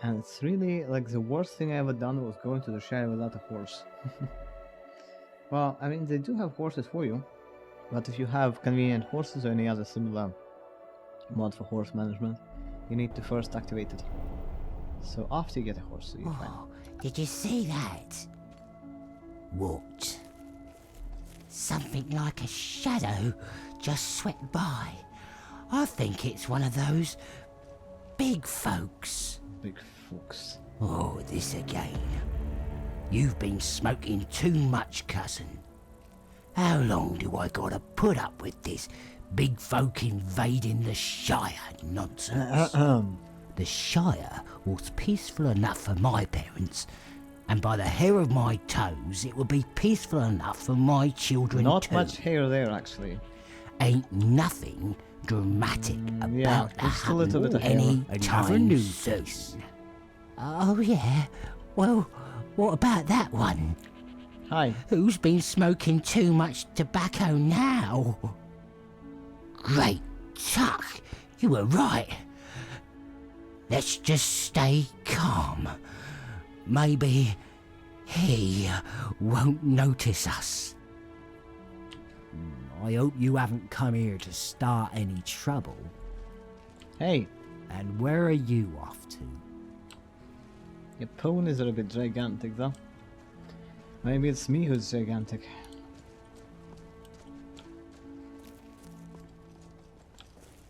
And it's really like the worst thing I ever done was going to the Shire without a horse. Well, I mean, they do have horses for you, but if you have convenient horses or any other similar mod for horse management, you need to first activate it. So after you get a horse, you're fine. Oh, did you see that? What? Something like a shadow just swept by. I think it's one of those big folks. Big folks. Oh, this again. You've been smoking too much, cousin. How long do I gotta put up with this big folk invading the Shire nonsense? The Shire was peaceful enough for my parents, and by the hair of my toes, it will be peaceful enough for my children Not too. much hair there, actually. Ain't nothing dramatic about yeah, just a little bit of hair. any Another time nuisance. soon. Oh yeah, well, what about that one? Hi. Who's been smoking too much tobacco now? Great Tuck, you were right. Let's just stay calm. Maybe he won't notice us. I hope you haven't come here to start any trouble. Hey. And where are you off to? Your ponies are a bit gigantic, though. Maybe it's me who's gigantic.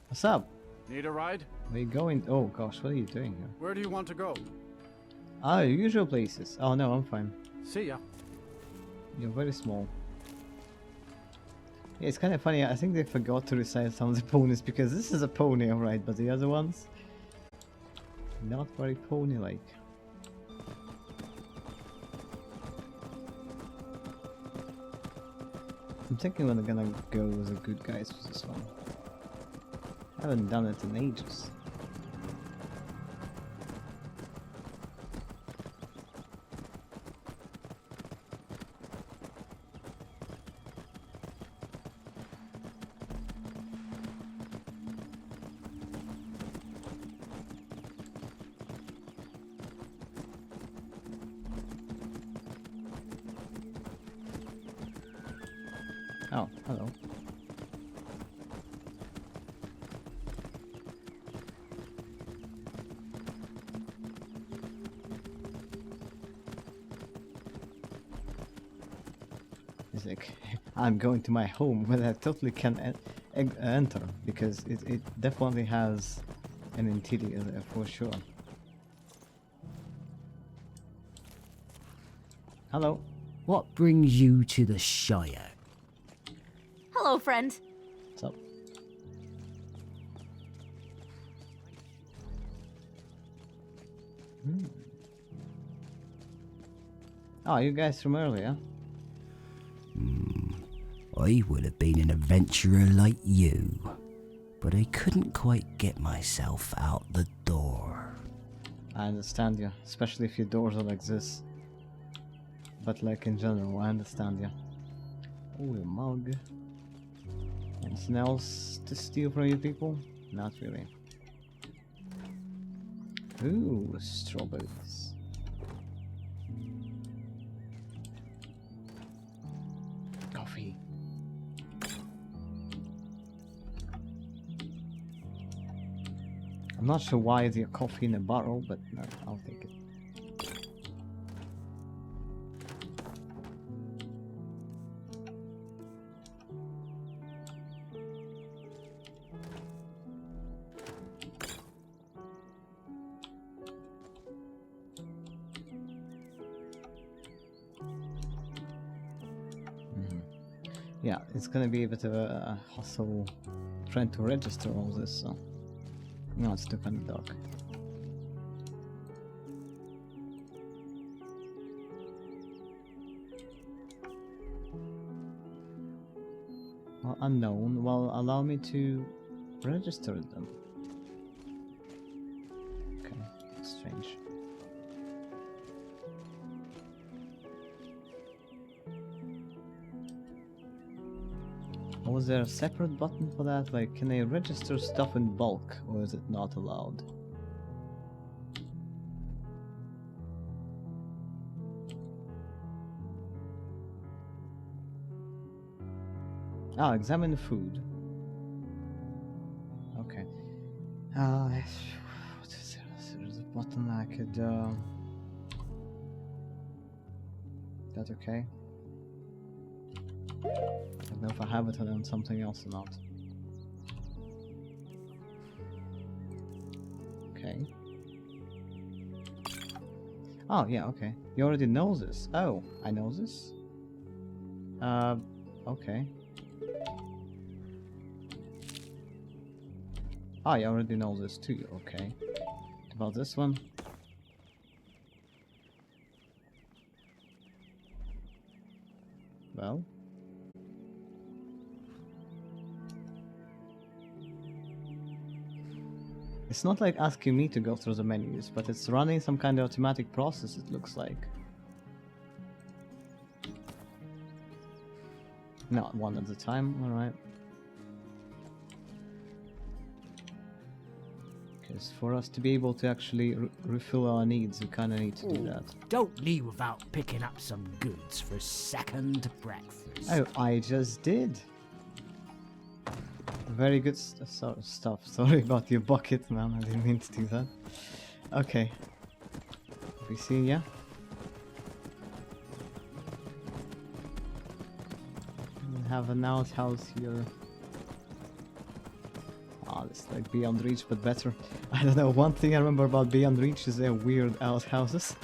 What's up? Need a ride? Where are you going? Oh gosh, what are you doing here? Where do you want to go? Ah, usual places. Oh no, I'm fine. See ya. You're very small. Yeah, it's kind of funny. I think they forgot to resize some of the ponies because this is a pony, alright, but the other ones, not very pony-like. I'm thinking we're gonna go with the good guys for this one. I haven't done it in ages. Oh, hello. He's like, I'm going to my home where I totally can enter because it definitely has an interior there for sure. Hello. What brings you to the Shire? Hello, friend. What's up? Oh, you guys from earlier? I would have been an adventurer like you, but I couldn't quite get myself out the door. I understand you, especially if your doors are like this. But like in general, I understand you. Oh, a mug. Anything else to steal from you people? Not really. Ooh, strawberries. Coffee. I'm not sure why there's coffee in a bottle, but no, I'll take it. Yeah, it's gonna be a bit of a hustle trying to register all this, so no, it's too kind of dark. Well, unknown. Well, allow me to register them. Okay, that's strange. Was there a separate button for that? Like, can I register stuff in bulk, or is it not allowed? Ah, examine the food. Okay. What is there? There's a button I could. That okay? I don't know if I have it on something else or not. Okay. Oh, yeah, okay. You already know this. Oh, I know this? Okay. Oh, you already know this too, okay. What about this one? Well. It's not like asking me to go through the menus, but it's running some kind of automatic process, it looks like. Not one at a time, alright. Because for us to be able to actually refill our needs, we kind of need to do that. Don't leave without picking up some goods for a second breakfast. Oh, I just did. Very good stuff. Sorry about your bucket, man. I didn't mean to do that. Okay. We see ya. We have an outhouse here. Ah, it's like Beyond Reach, but better. I don't know. One thing I remember about Beyond Reach is their weird outhouses.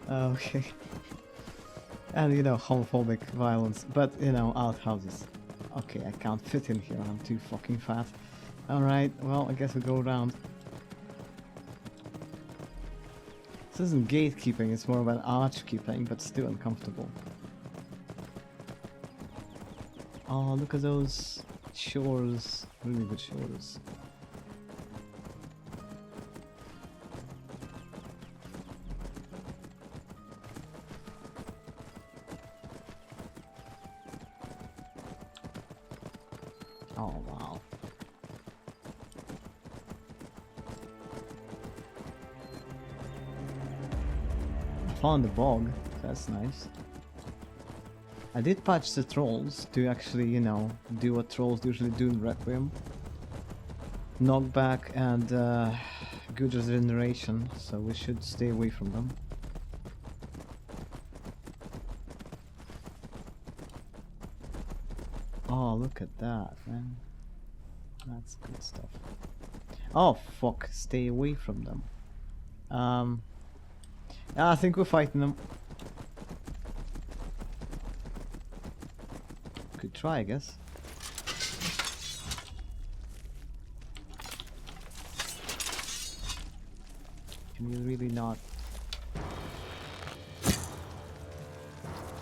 Okay. And you know, homophobic violence, but you know, outhouses. Okay, I can't fit in here, I'm too fucking fat. Alright, well, I guess we go around. This isn't gatekeeping, it's more of an arch keeping, but still uncomfortable. Oh, look at those shores. Really good shores. Oh, wow. I found the bog. That's nice. I did patch the trolls to actually, you know, do what trolls usually do in Requiem. Knockback and good regeneration, so we should stay away from them. Oh, look at that, man. That's good stuff. Oh, fuck. Stay away from them. I think we're fighting them. Could try, I guess. Can you really not?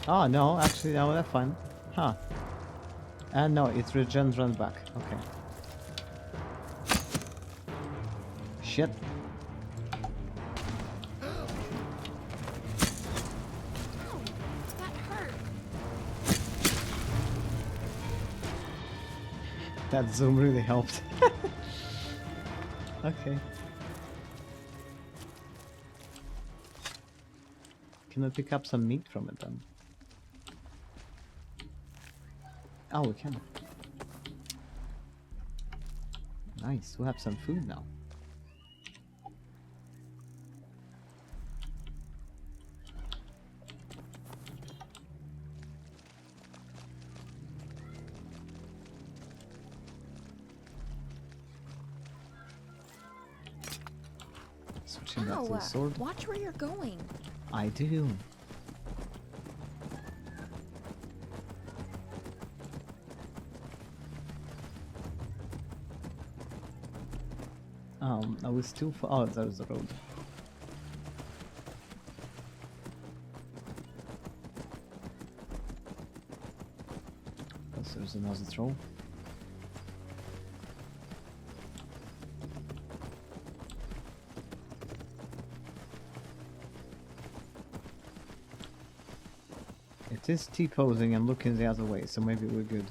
Oh, no. Actually, no, that's fine. Huh. And no, it's regen run back. Okay. Shit. That hurt. That zoom really helped. Okay. Can we pick up some meat from it then? Oh, we can. Nice, we have some food now. Switching back to the sword. Watch where you're going. I do. I was still oh, there's the road. Plus there's another troll. It is T-posing and looking the other way, so maybe we're good.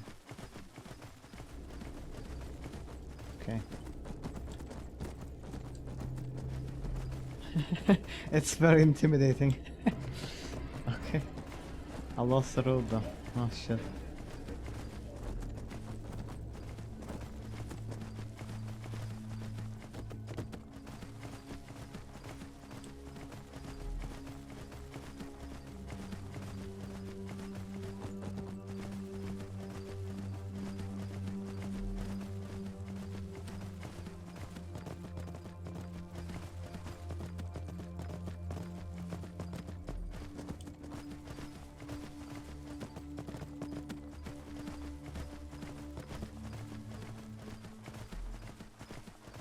Okay. It's very intimidating. Okay. I lost the road though. Oh shit.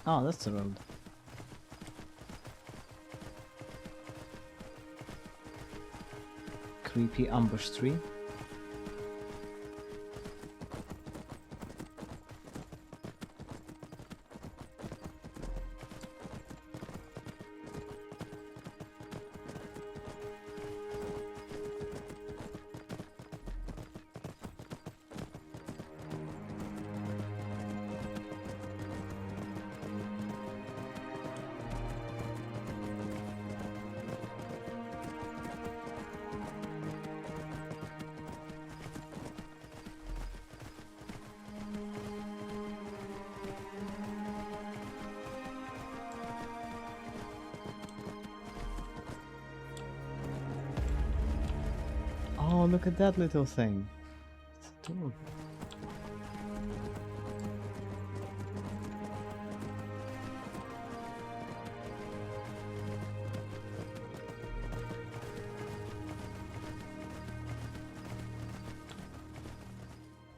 Oh, that's the road. Creepy ambush tree. Oh, look at that little thing. It's adorable.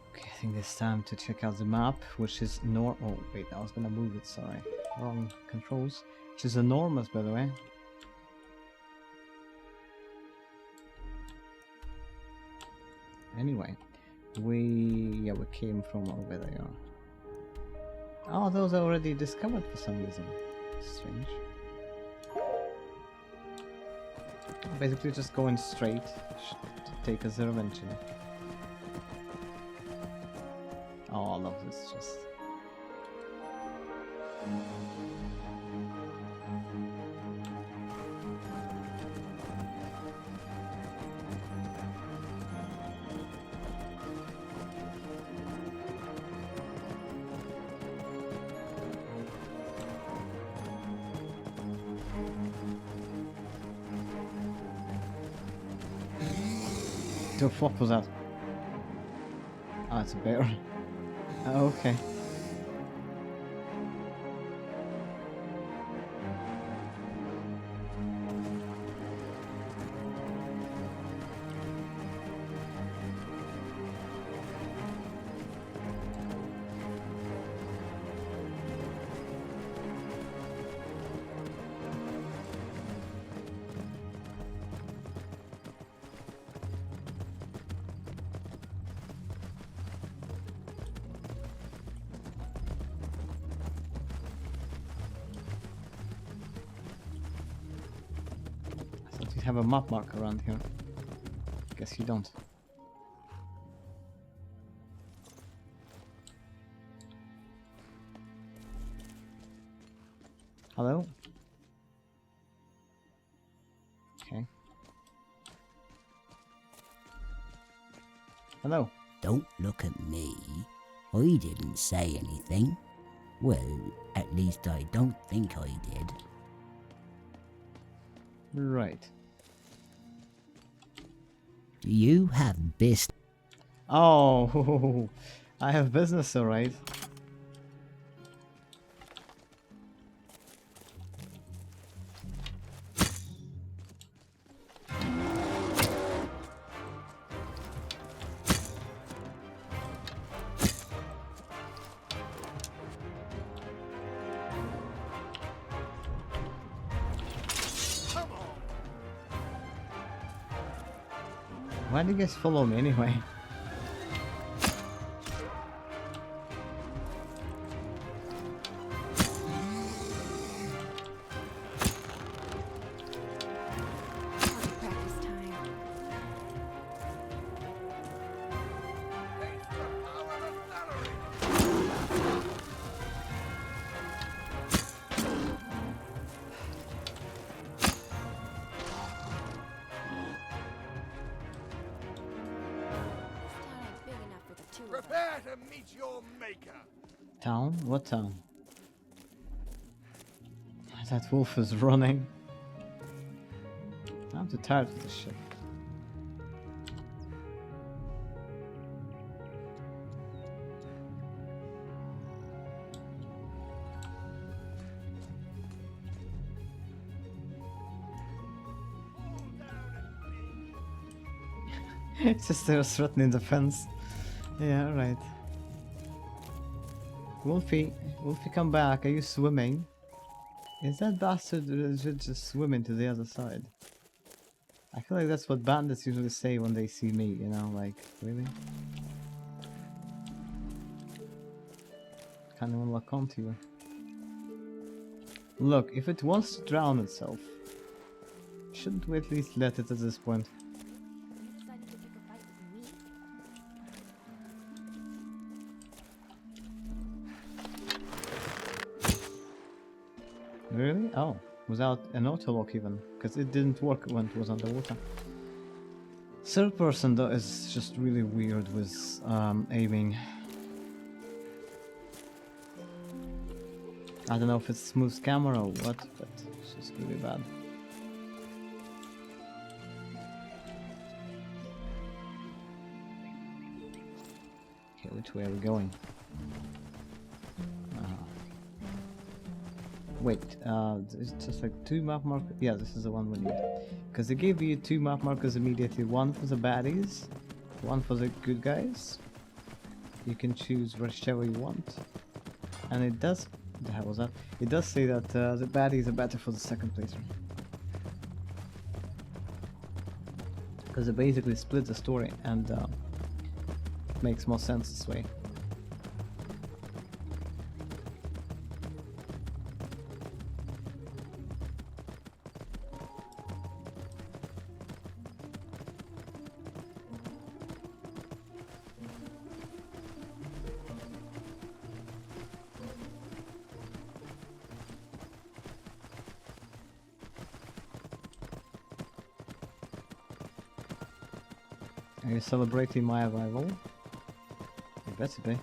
Okay, I think it's time to check out the map, which is oh wait, I was gonna move it, sorry. Wrong controls. Which is enormous, by the way. Anyway, we came from over there. Oh, those are already discovered for some reason. Strange. Basically just going straight should take us there eventually. Oh, I love this just. The fuck was that? Oh, it's a bear. Oh, okay. You have a map mark around here. Guess you don't. Hello? Okay. Hello. Don't look at me. I didn't say anything. Well, at least I don't think I did. Right. Do you have business? Oh, I have business, alright. Why do you guys follow me anyway? Practice time. Prepare to meet your maker. Town? What town? That wolf is running. I'm too tired of this shit. It's just they're threatening the fence. Yeah, right. Wolfie, Wolfie, come back. Are you swimming? Is that bastard just swimming to the other side? I feel like that's what bandits usually say when they see me, you know, like, really? Can't even lock onto you. Look, if it wants to drown itself, shouldn't we at least let it at this point? Decided to pick a fight with me. Really? Oh, without an auto-lock even, because it didn't work when it was underwater. Third person though is just really weird with aiming. I don't know if it's smooth camera or what, but it's just really bad. Okay, which way are we going? Wait, it's just like 2 map markers. Yeah, this is the one we need. Because they gave you 2 map markers immediately. One for the baddies, one for the good guys. You can choose whichever you want. And it does... What the hell was that? It does say that the baddies are better for the second playthrough. Because they basically split the story and it makes more sense this way. Are you celebrating my arrival? You better be.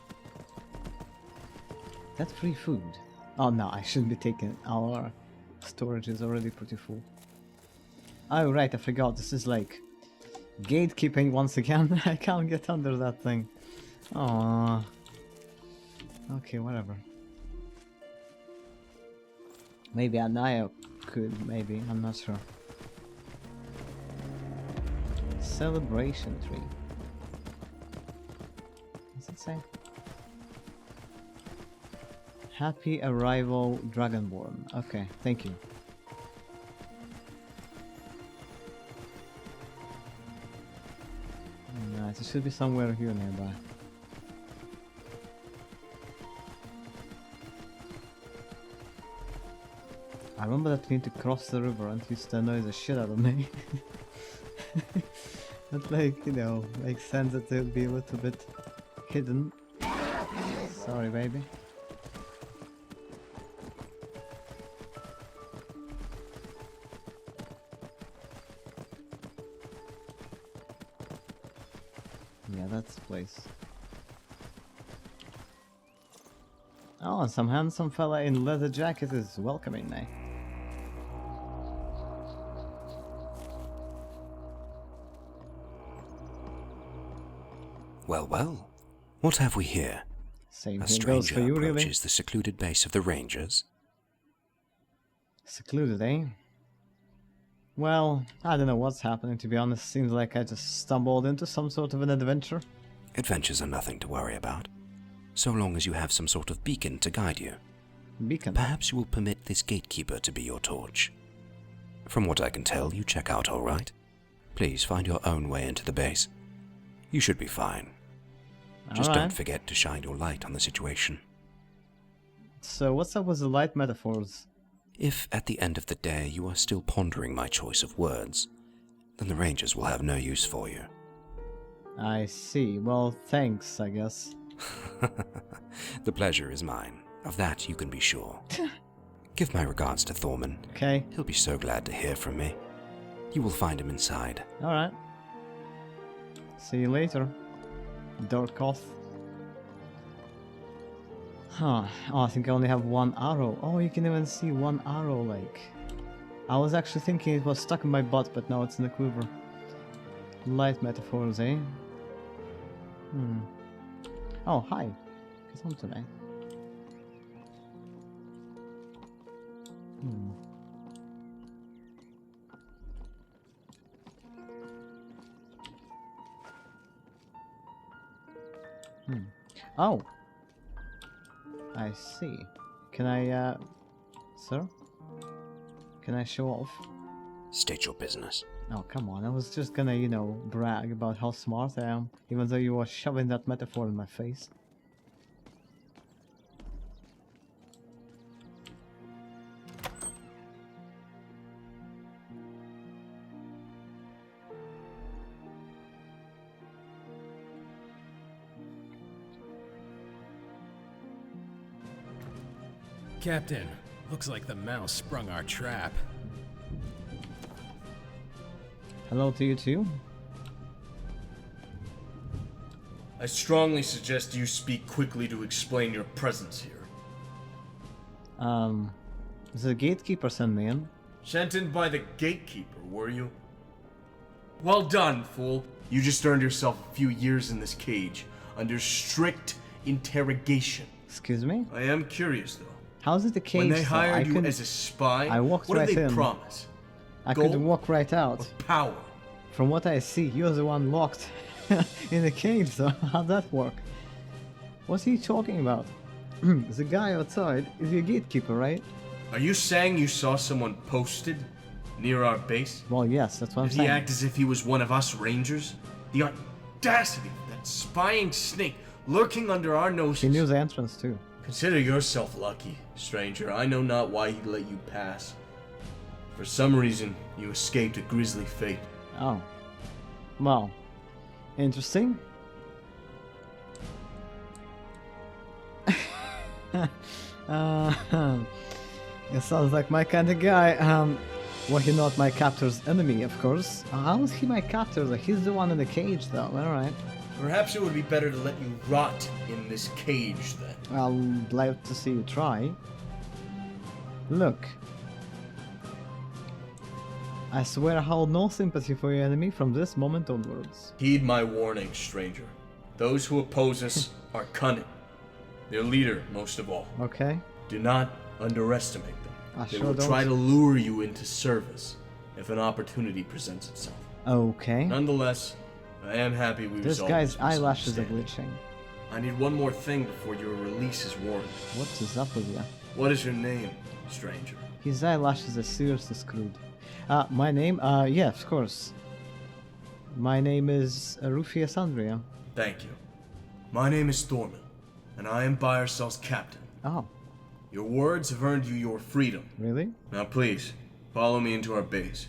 That's free food. Oh no, I shouldn't be taking it. Our storage is already pretty full. Oh right, I forgot. This is like gatekeeping once again. I can't get under that thing. Aww. Okay, whatever. Maybe Anaya could, maybe. I'm not sure. Celebration tree. What's it say? Happy arrival, Dragonborn. Okay, thank you. Nice, it should be somewhere here nearby. I remember that we need to cross the river and used to annoy the shit out of me. But like, you know, makes sense that they'll be a little bit hidden. Sorry, baby. Yeah, that's the place. Oh, and some handsome fella in leather jacket is welcoming me. Well, well. What have we here? Same A here goes for stranger you, really. approaches the secluded base of the Rangers. Secluded, eh? Well, I don't know what's happening, to be honest. Seems like I just stumbled into some sort of an adventure. Adventures are nothing to worry about, so long as you have some sort of beacon to guide you. Beacon. Perhaps you will permit this gatekeeper to be your torch. From what I can tell, you check out all right. Please find your own way into the base. You should be fine. Just don't forget to shine your light on the situation. So what's up with the light metaphors? If at the end of the day you are still pondering my choice of words, then the Rangers will have no use for you. I see. Well, thanks, I guess. The pleasure is mine. Of that you can be sure. Give my regards to Thorman. Okay. He'll be so glad to hear from me. You will find him inside. Alright. See you later, Dorkoth. Huh. Oh, I think I only have 1 arrow. Oh, you can even see 1 arrow, like... I was actually thinking it was stuck in my butt, but now it's in the quiver. Light metaphors, eh? Oh, hi. Get on today. Oh. I see. Can I, sir? Can I show off? State your business. Oh, come on. I was just gonna, you know, brag about how smart I am, even though you were shoving that metaphor in my face. Captain, looks like the mouse sprung our trap. Hello to you too. I strongly suggest you speak quickly to explain your presence here. The gatekeeper sent me in. Sent in by the gatekeeper, were you? Well done, fool. You just earned yourself a few years in this cage, under strict interrogation. Excuse me? I am curious, though. How's it the case? When they though? hired you as a spy, I walked what right did they in. promise? I Gold could walk right out. or power? From what I see, you're the one locked in the cage, so how'd that work? What's he talking about? The guy outside is your gatekeeper, right? Are you saying you saw someone posted near our base? Well, yes, that's what I'm Did he saying. act as if he was one of us rangers? The audacity of that spying snake lurking under our noses. He knew the entrance too. Consider yourself lucky, stranger. I know not why he let you pass. For some reason, you escaped a grisly fate. Oh. Well, interesting. It sounds like my kind of guy. Well, he's not my captor's enemy, of course. How is he my captor? Like, he's the one in the cage, though. Alright. Perhaps it would be better to let you rot in this cage, then. I'll like to see you try. Look. I swear I hold no sympathy for your enemy from this moment onwards. Heed my warning, stranger. Those who oppose us are cunning. Their leader, most of all. Okay? Do not underestimate them. I They sure will don't. try to lure you into service if an opportunity presents itself. Okay. Nonetheless, I am happy we This resolved guy's this eyelashes are misunderstanding. glitching. I need one more thing before your release is warranted. What is up with you? What is your name, stranger? His eyelashes are seriously screwed. My name? Yeah, of course. My name is Rufius Andrea. Thank you. My name is Thorman, and I am Byercell's captain. Oh, Your words have earned you your freedom. really? Now please, follow me into our base.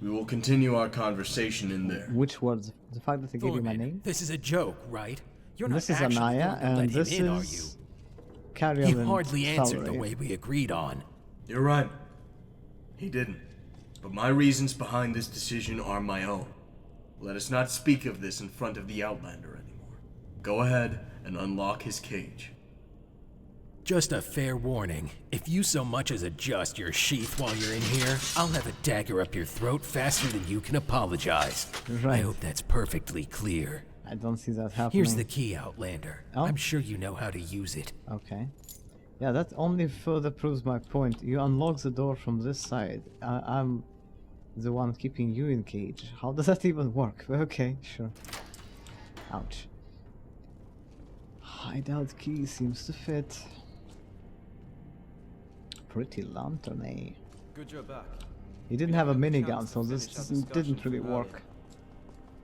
We will continue our conversation in there. Which words? The fact that I gave you my Thorman, name? this is a joke, right? You're not This is actually Anaya, going to let and him this in, are you? is... Carrion You and hardly answered the Salary. way we agreed on. You're right. He didn't. But my reasons behind this decision are my own. Let us not speak of this in front of the Outlander anymore. Go ahead and unlock his cage. Just a fair warning. If you so much as adjust your sheath while you're in here, I'll have a dagger up your throat faster than you can apologize. I Right. hope that's perfectly clear. I don't see that happening. Here's the key, Outlander. Oh. I'm sure you know how to use it. Okay. Yeah, that only further proves my point. You unlock the door from this side. I'm the one keeping you in cage. How does that even work? Okay, sure. Ouch. Hideout key seems to fit. Pretty lantern, eh? Good you're back. He didn't We have a haven't had minigun, chance so to this finish our discussion didn't really from work. earlier.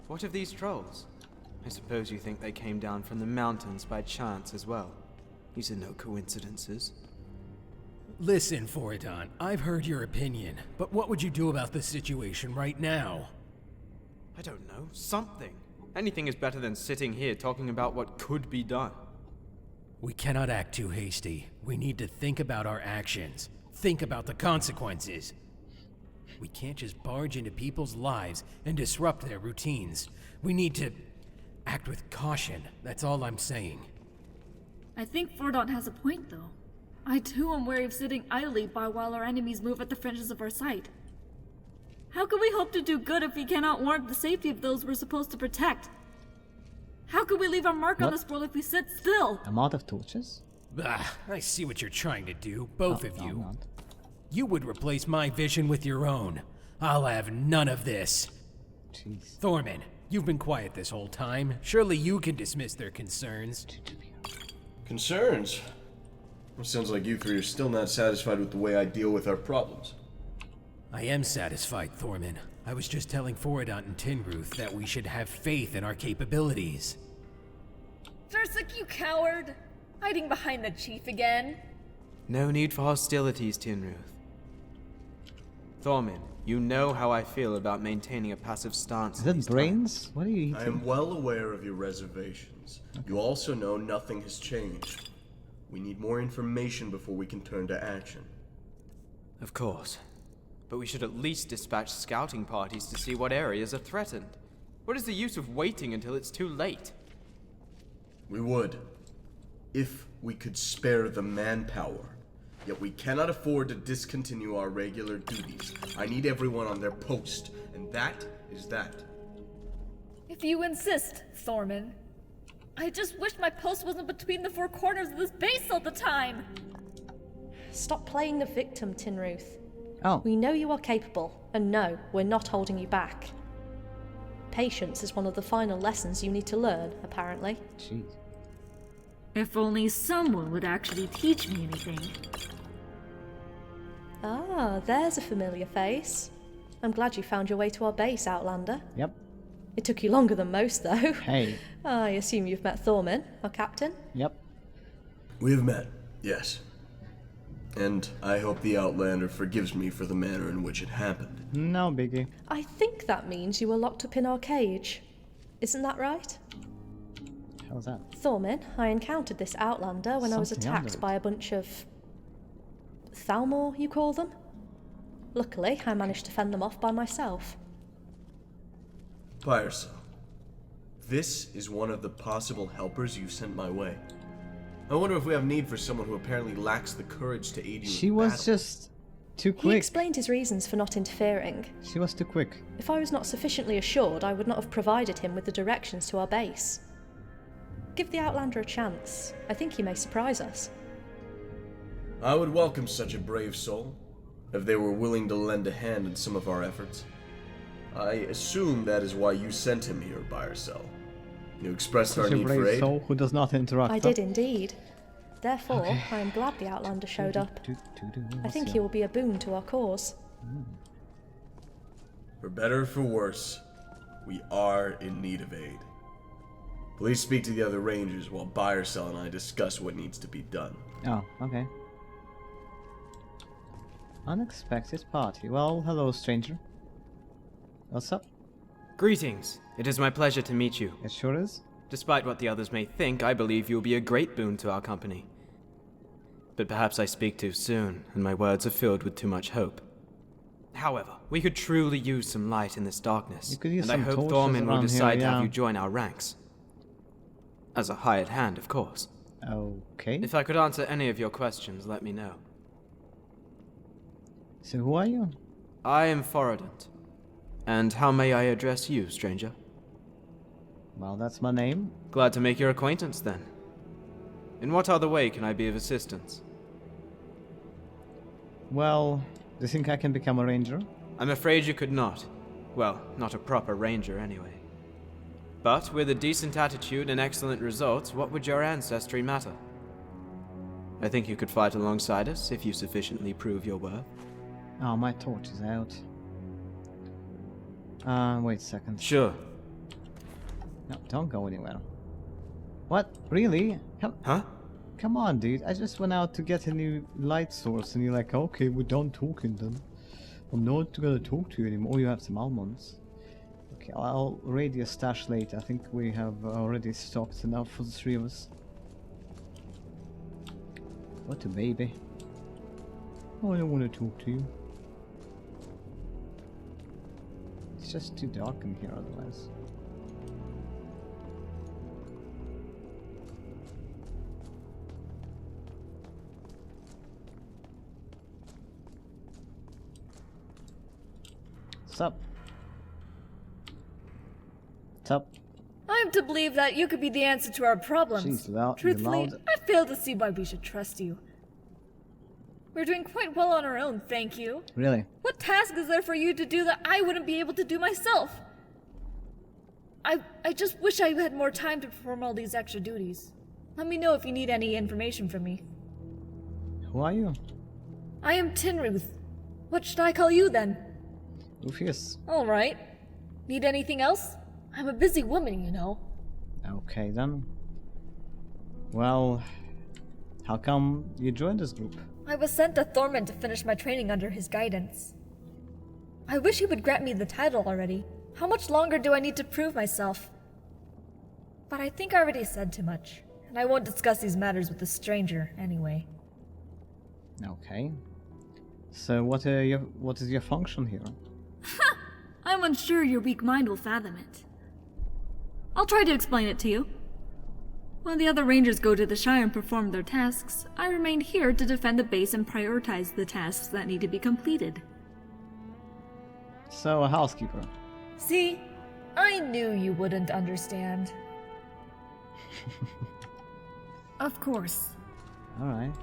What of these trolls? I suppose you think they came down from the mountains by chance as well. These are no coincidences. Listen, Foridon, I've heard your opinion, but what would you do about the situation right now? I don't know. Something. Anything is better than sitting here talking about what could be done. We cannot act too hasty. We need to think about our actions. Think about the consequences. We can't just barge into people's lives and disrupt their routines. We need to act with caution. That's all I'm saying. I think Fordon has a point, though. I too am wary of sitting idly by while our enemies move at the fringes of our sight. How can we hope to do good if we cannot warrant the safety of those we're supposed to protect? How can we leave our mark on What? this world if we sit still? I'm out of torches? Ah, I see what you're trying to do, both of No, you. I'm not. You would replace my vision with your own. I'll have none of this. Jeez. Thorman, you've been quiet this whole time. Surely you can dismiss their concerns. Concerns? Well, sounds like you three are still not satisfied with the way I deal with our problems. I am satisfied, Thorman. I was just telling Forodont and Tinruth that we should have faith in our capabilities. Thursik, you coward! Hiding behind the chief again. No need for hostilities, Tinruth. Thorman, you know how I feel about maintaining a passive stance. Is that brains? What are you eating? I am well aware of your reservations. You also know nothing has changed. We need more information before we can turn to action. Of course. But we should at least dispatch scouting parties to see what areas are threatened. What is the use of waiting until it's too late? We would, if we could spare the manpower. Yet we cannot afford to discontinue our regular duties. I need everyone on their post, and that is that. If you insist, Thorman. I just wish my post wasn't between the four corners of this base all the time. Stop playing the victim, Tinruth. Oh. We know you are capable, and no, we're not holding you back. Patience is one of the final lessons you need to learn, apparently. Jeez. If only someone would actually teach me anything. Ah, there's a familiar face. I'm glad you found your way to our base, Outlander. Yep. It took you longer than most, though. Hey. I assume you've met Thorman, our captain? Yep. We have met, yes. And I hope the Outlander forgives me for the manner in which it happened. No biggie. I think that means you were locked up in our cage. Isn't that right? How's that? Thorman, I encountered this Outlander when I was Something under attacked it. by a bunch of... Thalmor, you call them? Luckily, I managed to fend them off by myself. Pyrecell, this is one of the possible helpers you sent my way. I wonder if we have need for someone who apparently lacks the courage to aid you She in was battle. just too He quick. explained his reasons for not interfering. She was too quick. If I was not sufficiently assured, I would not have provided him with the directions to our base. Give the Outlander a chance. I think he may surprise us. I would welcome such a brave soul, if they were willing to lend a hand in some of our efforts. I assume that is why you sent him here, Pyrecell. You expressed our Such a need for brave aid. soul who does not interrupt. I did indeed. Therefore, Okay. I am glad the Outlander showed up. I think he will be a boon to our cause. For better or for worse, we are in need of aid. Please speak to the other rangers while Pyrecell and I discuss what needs to be done. Oh, okay. Unexpected party. Well, hello, stranger. What's up? Greetings. It is my pleasure to meet you. It sure is. Despite what the others may think, I believe you will be a great boon to our company. But perhaps I speak too soon, and my words are filled with too much hope. However, we could truly use some light in this darkness, You could use and I some hope torches Thorman will around decide here, to have yeah. you join our ranks. As a hired hand, of course. Okay. If I could answer any of your questions, let me know. So who are you? I am Forodont. And how may I address you, stranger? Well, that's my name. Glad to make your acquaintance, then. In what other way can I be of assistance? Well, do you think I can become a ranger? I'm afraid you could not. Well, not a proper ranger, anyway. But with a decent attitude and excellent results, what would your ancestry matter? I think you could fight alongside us if you sufficiently prove your worth. Oh, my torch is out. Wait a second. Sure. No, don't go anywhere. What? Really? Come on, dude. I just went out to get a new light source and you're like, okay, we're done talking then. I'm not gonna talk to you anymore. Oh, you have some almonds. Okay, I'll raid your stash later. I think we have already stocked enough for the three of us. What a baby. Oh, I don't want to talk to you. It's just too dark in here otherwise. Sup? Sup? I'm to believe that you could be the answer to our problems. Jeez, you're Truthfully, loud. I fail to see why we should trust you. We're doing quite well on our own, thank you. Really? What task is there for you to do that I wouldn't be able to do myself? I just wish I had more time to perform all these extra duties. Let me know if you need any information from me. Who are you? I am Tinruth. What should I call you then? Rufus. Alright. Need anything else? I'm a busy woman, you know. Okay then. Well, how come you joined this group? I was sent to Thorman to finish my training under his guidance. I wish he would grant me the title already. How much longer do I need to prove myself? But I think I already said too much, and I won't discuss these matters with a stranger anyway. Okay. So what is your function here? I'm unsure your weak mind will fathom it. I'll try to explain it to you. While the other rangers go to the Shire and perform their tasks, I remain here to defend the base and prioritize the tasks that need to be completed. So, a housekeeper. See? I knew you wouldn't understand. Of course. Alright.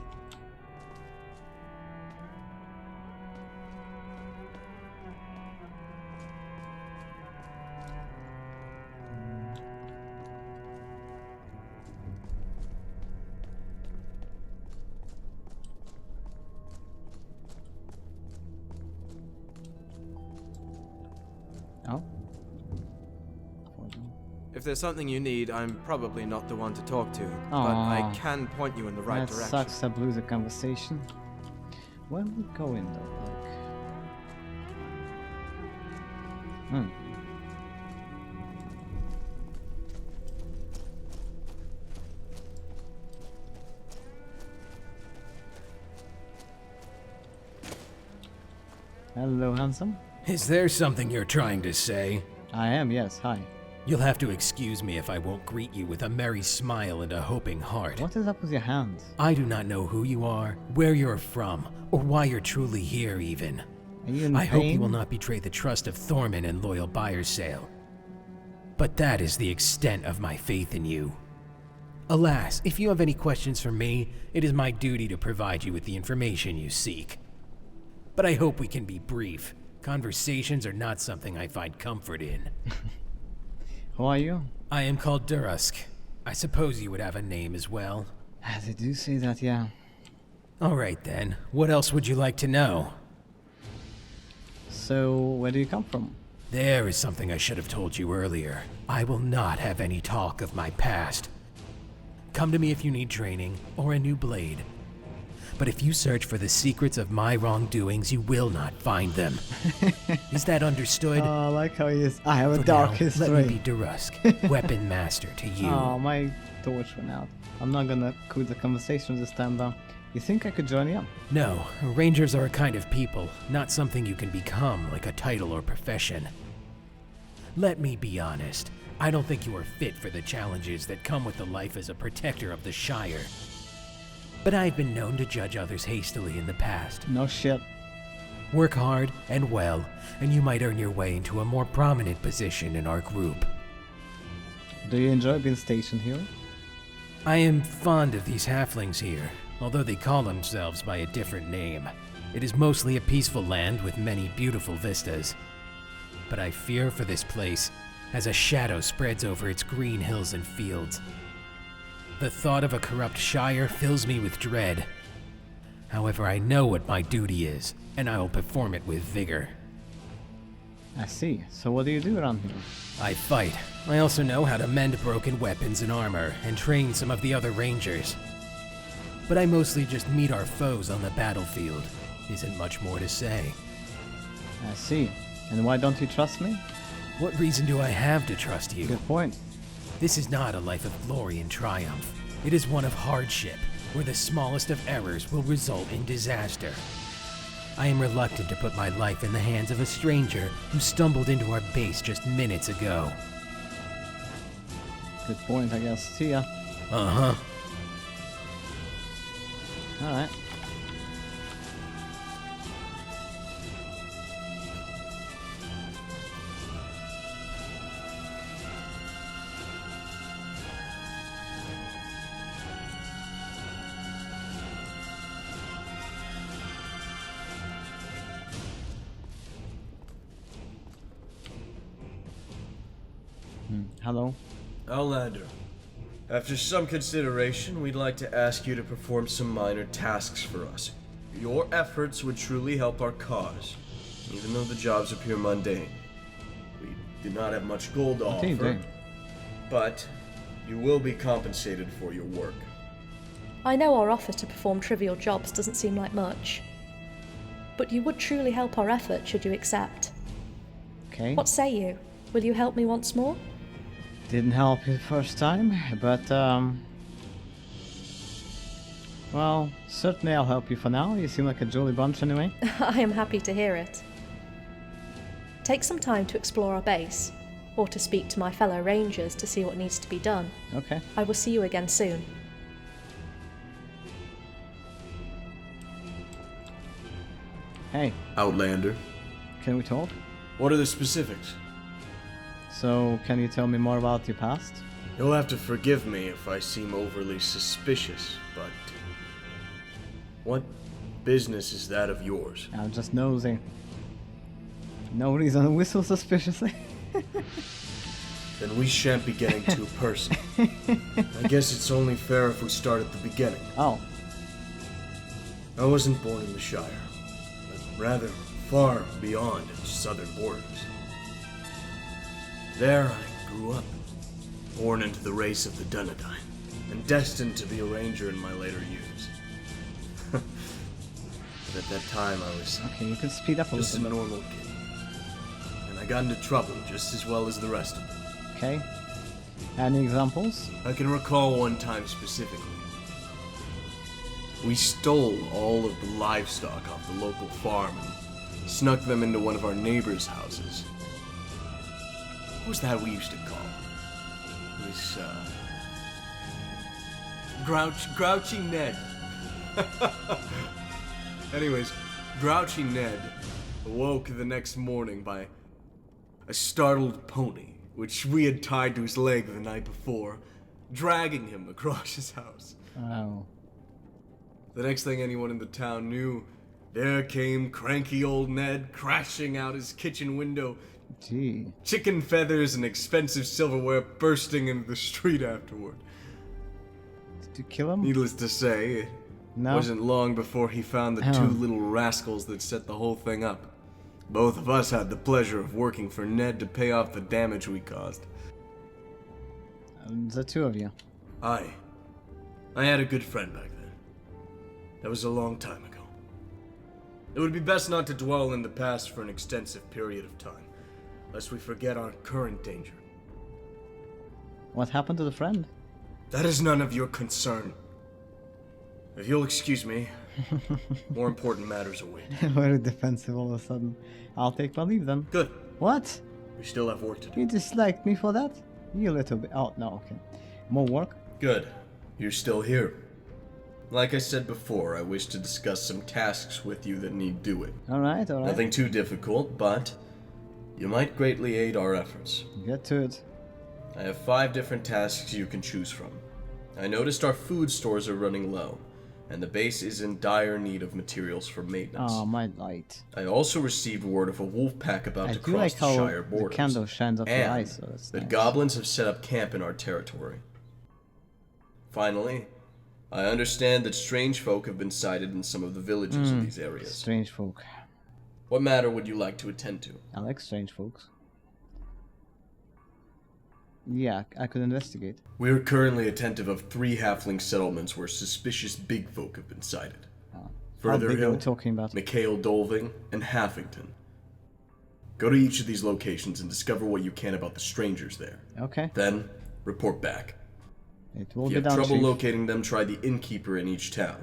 Oh. If there's something you need, I'm probably not the one to talk to, but Aw. I can point you in the right That direction. sucks to lose a conversation. Where are we going though? Like... Hello, handsome. Is there something you're trying to say? I am, yes, hi. You'll have to excuse me if I won't greet you with a merry smile and a hoping heart. What is up with your hands? I do not know who you are, where you're from, or why you're truly here even. Are you in I hope you pain? will not betray the trust of Thorman and loyal buyer's sale. But that is the extent of my faith in you. Alas, if you have any questions for me, it is my duty to provide you with the information you seek. But I hope we can be brief. Conversations are not something I find comfort in. Who are you? I am called Durusk. I suppose you would have a name as well. They do say that, yeah. Alright then, what else would you like to know? So, where do you come from? There is something I should have told you earlier. I will not have any talk of my past. Come to me if you need training, or a new blade. But if you search for the secrets of my wrongdoings, you will not find them. Is that understood? Oh, I like how he is. I have a For dark now, history. let me be Durusk, weapon master to you. Oh, my torch went out. I'm not gonna quit the conversation this time though. You think I could join you? No, rangers are a kind of people, not something you can become like a title or profession. Let me be honest, I don't think you are fit for the challenges that come with the life as a protector of the Shire. But I've been known to judge others hastily in the past. No shit. Work hard and well, and you might earn your way into a more prominent position in our group. Do you enjoy being stationed here? I am fond of these halflings here, although they call themselves by a different name. It is mostly a peaceful land with many beautiful vistas. But I fear for this place, as a shadow spreads over its green hills and fields. The thought of a corrupt Shire fills me with dread. However, I know what my duty is, and I will perform it with vigor. I see. So what do you do around here? I fight. I also know how to mend broken weapons and armor, and train some of the other rangers. But I mostly just meet our foes on the battlefield. Isn't much more to say. I see. And why don't you trust me? What reason do I have to trust you? Good point. This is not a life of glory and triumph. It is one of hardship, where the smallest of errors will result in disaster. I am reluctant to put my life in the hands of a stranger who stumbled into our base just minutes ago. Good point, I guess. See ya. Uh-huh. Alright. Hello. Outlander, After some consideration, we'd like to ask you to perform some minor tasks for us. Your efforts would truly help our cause, even though the jobs appear mundane. We do not have much gold to What are you offer, doing? but you will be compensated for your work. I know our offer to perform trivial jobs doesn't seem like much, but you would truly help our effort should you accept. Okay. What say you? Will you help me once more? Didn't help you the first time, but well, certainly I'll help you for now. You seem like a jolly bunch anyway. I am happy to hear it. Take some time to explore our base, or to speak to my fellow rangers to see what needs to be done. Okay. I will see you again soon. Hey, Outlander, can we talk? what are the specifics? So, can you tell me more about your past? You'll have to forgive me if I seem overly suspicious, but what business is that of yours? I'm just nosy. No reason to whistle suspiciously. Then we shan't be getting too personal. I guess it's only fair if we start at the beginning. Oh, I wasn't born in the Shire, but rather far beyond its southern borders. There I grew up, born into the race of the Dunedain, and destined to be a ranger in my later years. But at that time I was okay, you can speed up a just a little bit. normal kid. And I got into trouble just as well as the rest of them. Okay. Any examples? I can recall one time specifically. We stole all of the livestock off the local farm and snuck them into one of our neighbors' houses. What was that we used to call it? It was, Grouchy Ned. Anyways, Grouchy Ned awoke the next morning by a startled pony, which we had tied to his leg the night before, dragging him across his house. Oh. The next thing anyone in the town knew, there came cranky old Ned crashing out his kitchen window, Gee. chicken feathers and expensive silverware bursting into the street afterward. Did you kill him? Needless to say, it No. wasn't long before he found the Oh. two little rascals that set the whole thing up. Both of us had the pleasure of working for Ned to pay off the damage we caused. The two of you. I had a good friend back then. That was a long time ago. It would be best not to dwell in the past for an extensive period of time, lest we forget our current danger. What happened to the friend? That is none of your concern. If you'll excuse me, more important matters await. Very defensive all of a sudden. I'll take my leave then. Good. What? We still have work to do. You disliked me for that? You little bit. Oh, no, okay. More work? Good. You're still here. Like I said before, I wish to discuss some tasks with you that need doing. Alright, alright. Nothing too difficult, but you might greatly aid our efforts. Get to it. I have 5 different tasks you can choose from. I noticed our food stores are running low, and the base is in dire need of materials for maintenance. Oh, my light. I also received word of a wolf pack about I to do cross like the how Shire the borders, candle shines off your and eyes, so that's that nice. goblins have set up camp in our territory. Finally, I understand that strange folk have been sighted in some of the villages in these areas. Strange folk. What matter would you like to attend to? I like strange folks. Yeah, I could investigate. We are currently attentive of 3 halfling settlements where suspicious big folk have been sighted. How Further big are we hill, talking about? McHale Dolving, and Halfington. Go to each of these locations and discover what you can about the strangers there. Okay. Then, report back. It will If be you have done, trouble Chief. locating them, try the innkeeper in each town.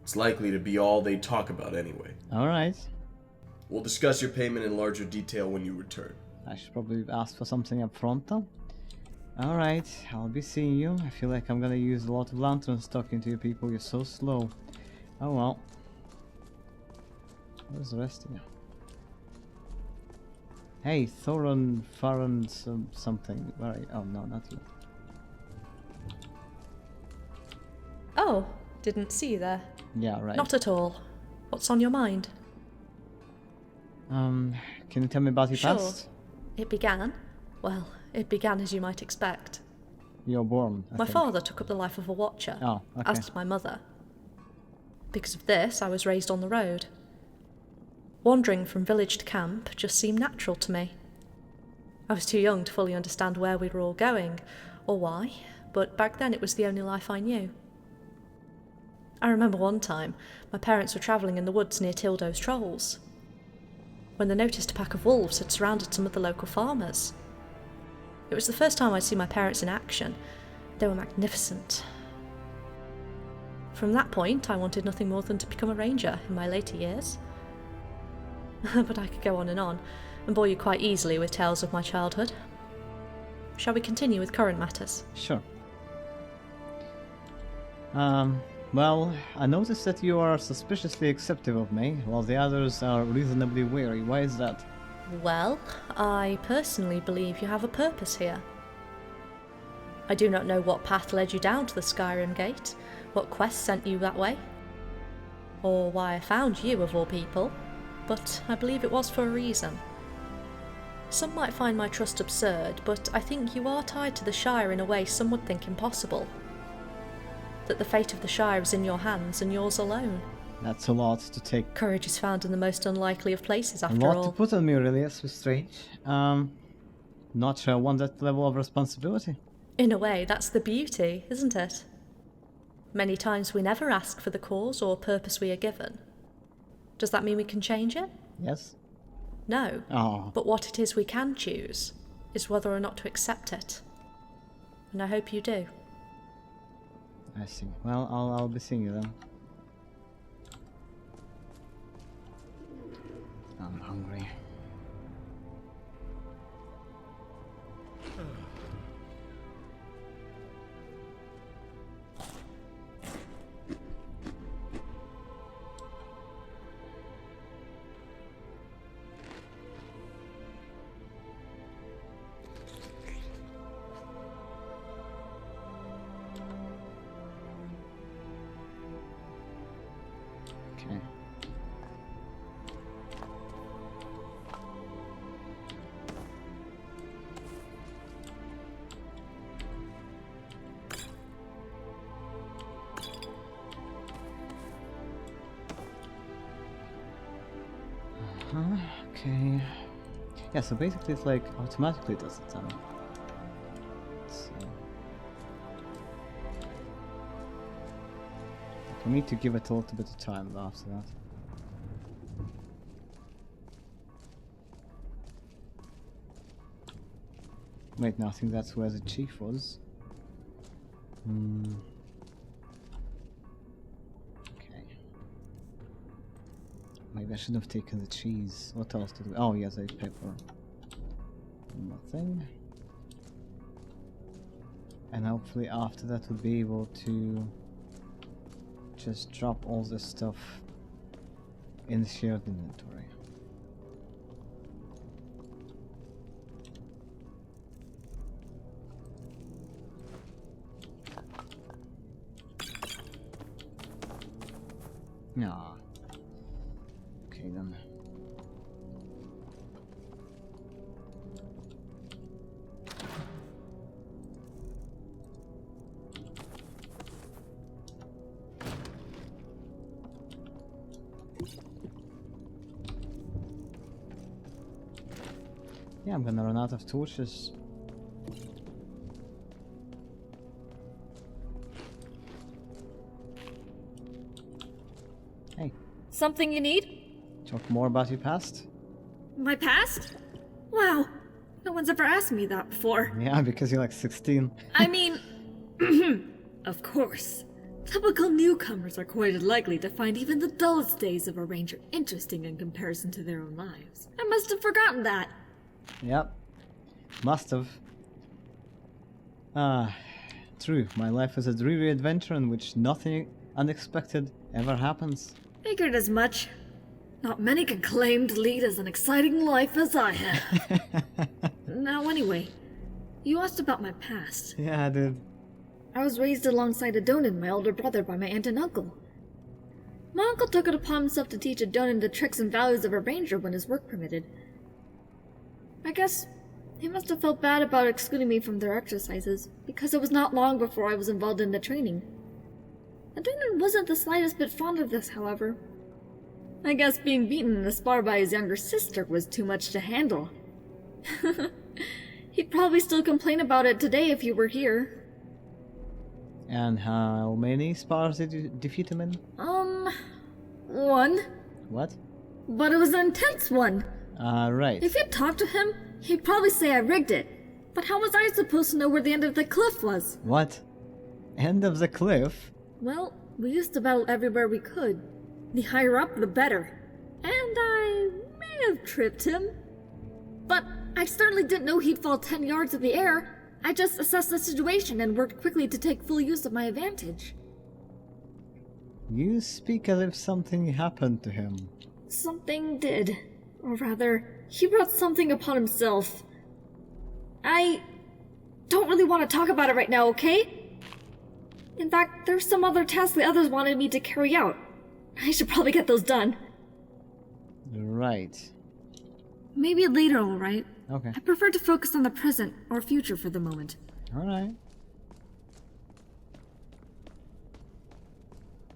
It's likely to be all they talk about anyway. Alright. We'll discuss your payment in larger detail when you return. I should probably ask for something up front though. Alright, I'll be seeing you. I feel like I'm gonna use a lot of lanterns talking to you people. You're so slow. Oh well. Where's the rest of you? Hey, Thorin, Farron, something. Where are you? Oh no, not you. Oh, didn't see you there. Yeah, right. Not at all. What's on your mind? Can you tell me about your Sure. past? It began, well, it began as you might expect. You're born, I My think. father took up the life of a watcher, Oh, okay. as did my mother. Because of this, I was raised on the road. Wandering from village to camp just seemed natural to me. I was too young to fully understand where we were all going, or why, but back then it was the only life I knew. I remember one time, my parents were travelling in the woods near Tildo's Trolls, when they noticed a pack of wolves had surrounded some of the local farmers. It was the first time I'd seen my parents in action. They were magnificent. From that point, I wanted nothing more than to become a ranger in my later years. But I could go on and bore you quite easily with tales of my childhood. Shall we continue with current matters? Sure. Well, I noticed that you are suspiciously accepting of me, while the others are reasonably wary. Why is that? Well, I personally believe you have a purpose here. I do not know what path led you down to the Skyrim Gate, what quest sent you that way, or why I found you of all people, but I believe it was for a reason. Some might find my trust absurd, but I think you are tied to the Shire in a way some would think impossible. That the fate of the Shire is in your hands and yours alone. That's a lot to take. Courage is found in the most unlikely of places, after A lot all. to put on me, really. That's so strange. Not sure I want that level of responsibility. In a way, that's the beauty, isn't it? Many times we never ask for the cause or purpose we are given. Does that mean we can change it? Yes? No. Oh. But what it is we can choose is whether or not to accept it. And I hope you do. I see. Well, I'll be seeing you then. I'm hungry. Okay. Okay. Yeah, so basically it's like automatically does it then. So we need to give it a little bit of time after that. Wait, no, I think that's where the chief was. Okay. Maybe I should have taken the cheese. What else did we... Oh, yes, I pepper. Nothing. And hopefully after that we'll be able to just drop all this stuff in the shared inventory. Ah. Okay then. Yeah, I'm gonna run out of torches. Hey, Something you need? talk more about your past? My past? Wow, no one's ever asked me that before. Yeah, because you're like 16. I mean, of course. Typical newcomers are quite unlikely to find even the dullest days of a ranger interesting in comparison to their own lives. I must have forgotten that. Yep. Must have. True. My life is a dreary adventure in which nothing unexpected ever happens. Figured as much. Not many can claim to lead as an exciting life as I have. Now anyway, you asked about my past. Yeah, I did. I was raised alongside Adonin, my older brother, by my aunt and uncle. My uncle took it upon himself to teach Adonin the tricks and values of a ranger when his work permitted. I guess They must have felt bad about excluding me from their exercises, because it was not long before I was involved in the training. Adrenaline wasn't the slightest bit fond of this, however. I guess being beaten in a spar by his younger sister was too much to handle. He'd probably still complain about it today if you were here. And how many spars did you defeat him in? One. What? But it was an intense one. Right. If you talked to him, he'd probably say I rigged it. But how was I supposed to know where the end of the cliff was? What? End of the cliff? Well, we used to battle everywhere we could. The higher up, the better. And I may have tripped him. But I certainly didn't know he'd fall 10 yards in the air. I just assessed the situation and worked quickly to take full use of my advantage. You speak as if something happened to him. Something did. Or rather, he brought something upon himself. I don't really want to talk about it right now, okay? In fact, there's some other tasks the others wanted me to carry out. I should probably get those done. Right. Maybe later, alright? Okay. I prefer to focus on the present or future for the moment. Alright.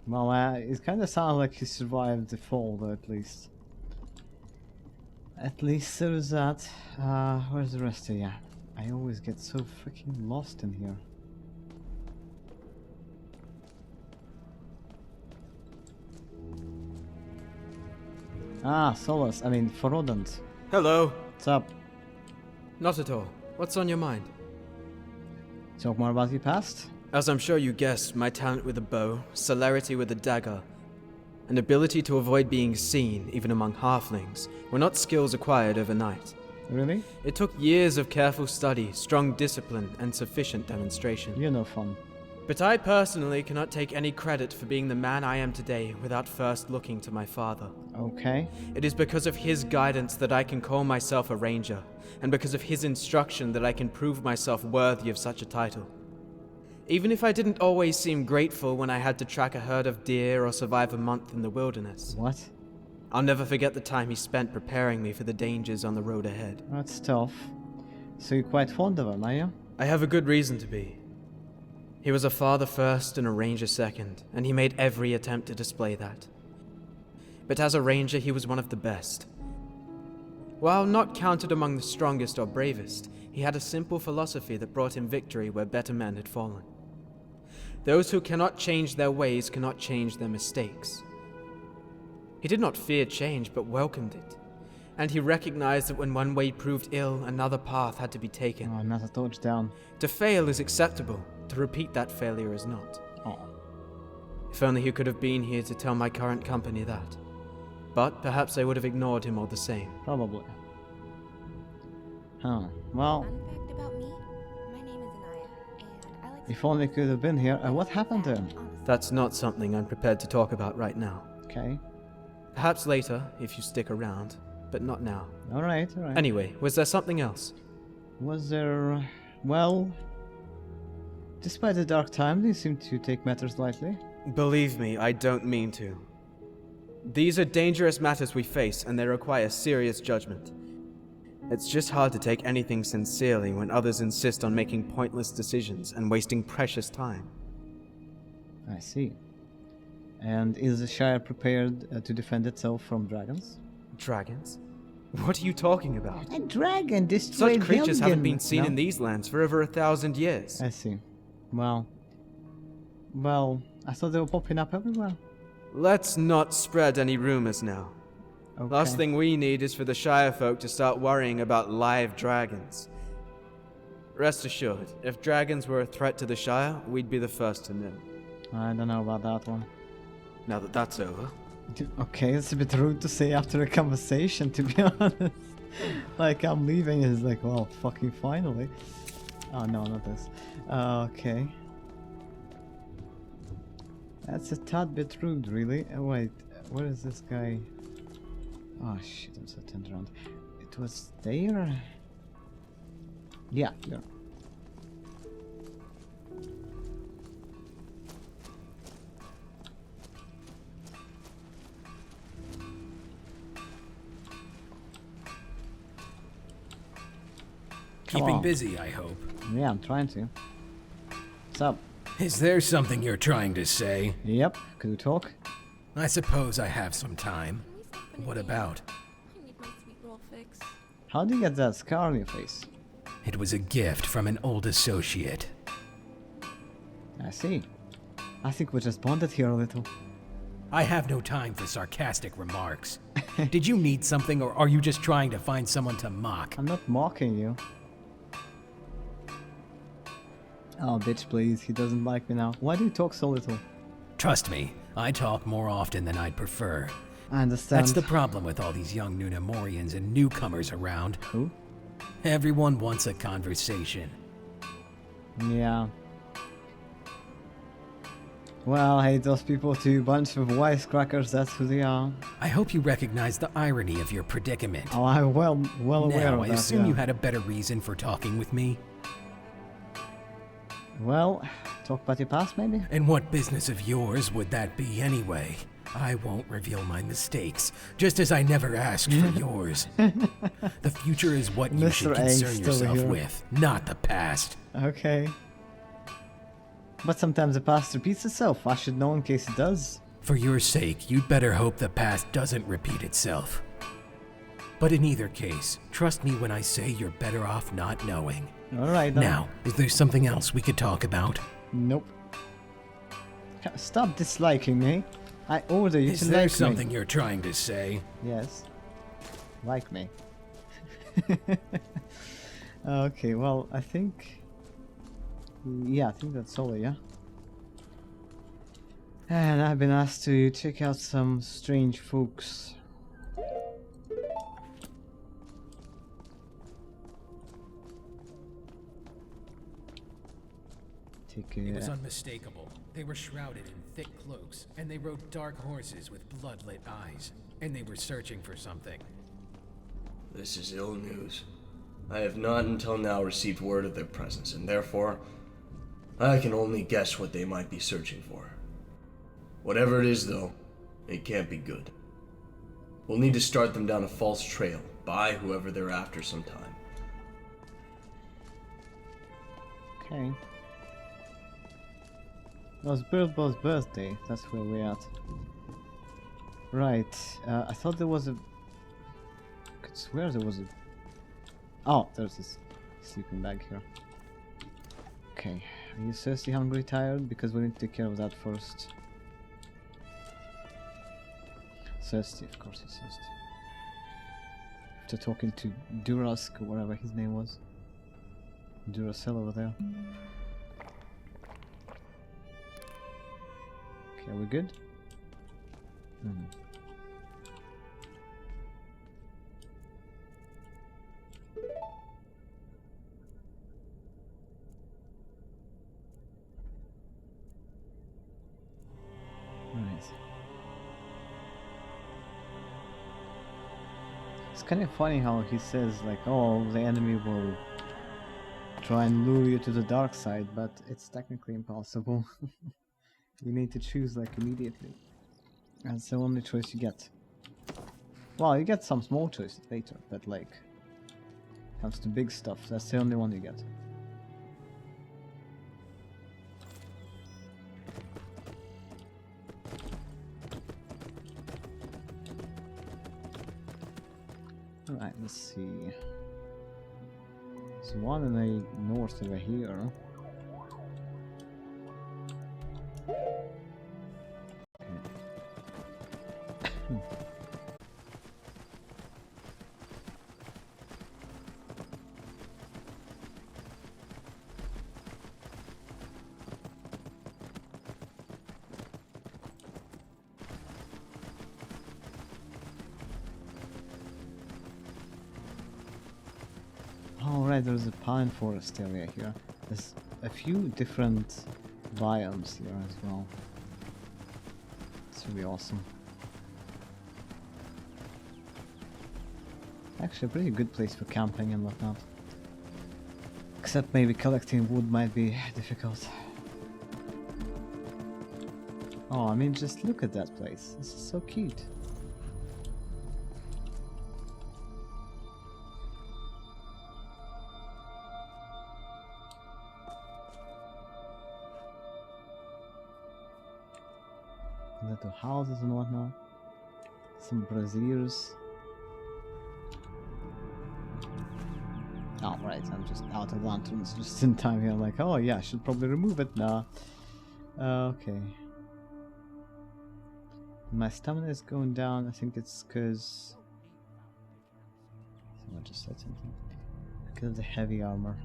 Well, it kind of sounds like he survived the fall, though, at least. At least there's that. Where's the rest of ya? I always get so freaking lost in here. Solus. I mean, Forodant. Hello. What's up? Not at all. What's on your mind? Talk more about your past? As I'm sure you guessed, my talent with a bow, celerity with a dagger, and ability to avoid being seen, even among halflings, were not skills acquired overnight. Really? It took years of careful study, strong discipline, and sufficient demonstration. You're no fun. But I personally cannot take any credit for being the man I am today without first looking to my father. Okay. It is because of his guidance that I can call myself a ranger, and because of his instruction that I can prove myself worthy of such a title. Even if I didn't always seem grateful when I had to track a herd of deer or survive a month in the wilderness. What? I'll never forget the time he spent preparing me for the dangers on the road ahead. That's tough. So you're quite fond of him, are you? I have a good reason to be. He was a father first and a ranger second, and he made every attempt to display that. But as a ranger, he was one of the best. While not counted among the strongest or bravest, he had a simple philosophy that brought him victory where better men had fallen. Those who cannot change their ways cannot change their mistakes. He did not fear change, but welcomed it. And he recognized that when one way proved ill, another path had to be taken. Oh, another touchdown. To fail is acceptable. To repeat that failure is not. Oh. If only he could have been here to tell my current company that. But perhaps I would have ignored him all the same. Probably. Huh. Well, Fun fact about me, my name is Anaya, and I like if only could have been here. What happened to him? That's not something I'm prepared to talk about right now. Okay. Perhaps later, if you stick around, but not now. Alright, alright. Anyway, was there something else? Was there... Well... Despite the dark time, you seem to take matters lightly. Believe me, I don't mean to. These are dangerous matters we face, and they require serious judgment. It's just hard to take anything sincerely when others insist on making pointless decisions and wasting precious time. I see. And is the Shire prepared to defend itself from dragons? Dragons? What are you talking about? A dragon destroyed Such creatures Helgen. haven't been seen No? in these lands for over 1,000 years. I see. Well, I thought they were popping up everywhere. Let's not spread any rumors now. Okay. Last thing we need is for the Shire folk to start worrying about live dragons. Rest assured, if dragons were a threat to the Shire, we'd be the first to know. I don't know about that one. Now that that's over. Okay, it's a bit rude to say after a conversation, to be honest. Like, I'm leaving, it's like, well, fucking finally. Oh, no, not this. Okay. That's a tad bit rude, really. Wait, where is this guy? Oh, shit, I'm so turned around. It was there? Yeah, there. Keeping on. busy, I hope. Yeah, I'm trying to. What's up? Is there something you're trying to say? Yep, could we talk? I suppose I have some time. What about? I need my sweet roll fix. How do you get that scar on your face? It was a gift from an old associate. I see. I think we just bonded here a little. I have no time for sarcastic remarks. Did you need something, or are you just trying to find someone to mock? I'm not mocking you. Oh, bitch, please. He doesn't like me now. Why do you talk so little? Trust me, I talk more often than I'd prefer. I understand. That's the problem with all these young Nunamorians and newcomers around. Who? Everyone wants a conversation. Yeah. Well, I hate those people too. Bunch of wisecrackers, that's who they are. I hope you recognize the irony of your predicament. Oh, I'm well aware Now, of I that, assume yeah. you had a better reason for talking with me. Well, talk about your past, maybe? And what business of yours would that be anyway? I won't reveal my mistakes, just as I never asked for yours. The future is what you should Mr. Aang's concern still yourself here. with, not the past. Okay. But sometimes the past repeats itself. I should know in case it does. For your sake, you'd better hope the past doesn't repeat itself. But in either case, trust me when I say you're better off not knowing. Alright then. Now, is there something else we could talk about? Nope. Stop disliking me. I order you Is to there like something me. you're trying to say? Yes. Like me. Okay, well, I think... Yeah, I think that's all, yeah? And I've been asked to check out some strange folks. Take It was a... unmistakable. They were shrouded in thick cloaks, and they rode dark horses with blood-lit eyes. And they were searching for something. This is ill news. I have not until now received word of their presence, and therefore, I can only guess what they might be searching for. Whatever it is, though, it can't be good. We'll need to start them down a false trail, by whoever they're after sometime. Okay. It was Bilbo's birthday, that's where we're at. Right, I thought there was a... I could swear there was a... Oh, there's this sleeping bag here. Okay, are you thirsty, hungry, tired? Because we need to take care of that first. Thirsty, of course he's thirsty. After talking to Durask, or whatever his name was. Duracell over there. Okay, are we good? Right. It's kind of funny how he says like, oh, the enemy will try and lure you to the dark side, but it's technically impossible. You need to choose like immediately. That's the only choice you get. Well, you get some small choices later, but like comes to big stuff, that's the only one you get. Alright, let's see. There's one in the north over here. Alright, there's a pine forest area here. There's a few different biomes here as well. It's really awesome. Actually a pretty good place for camping and whatnot. Except maybe collecting wood might be difficult. Oh, I mean, just look at that place. This is so cute. Little houses and whatnot. Some braziers. Oh, right, I'm just out of lanterns just in time here. I'm like, oh yeah, I should probably remove it now. Okay. My stamina is going down. I think it's because... Someone just said something. Because of the heavy armor.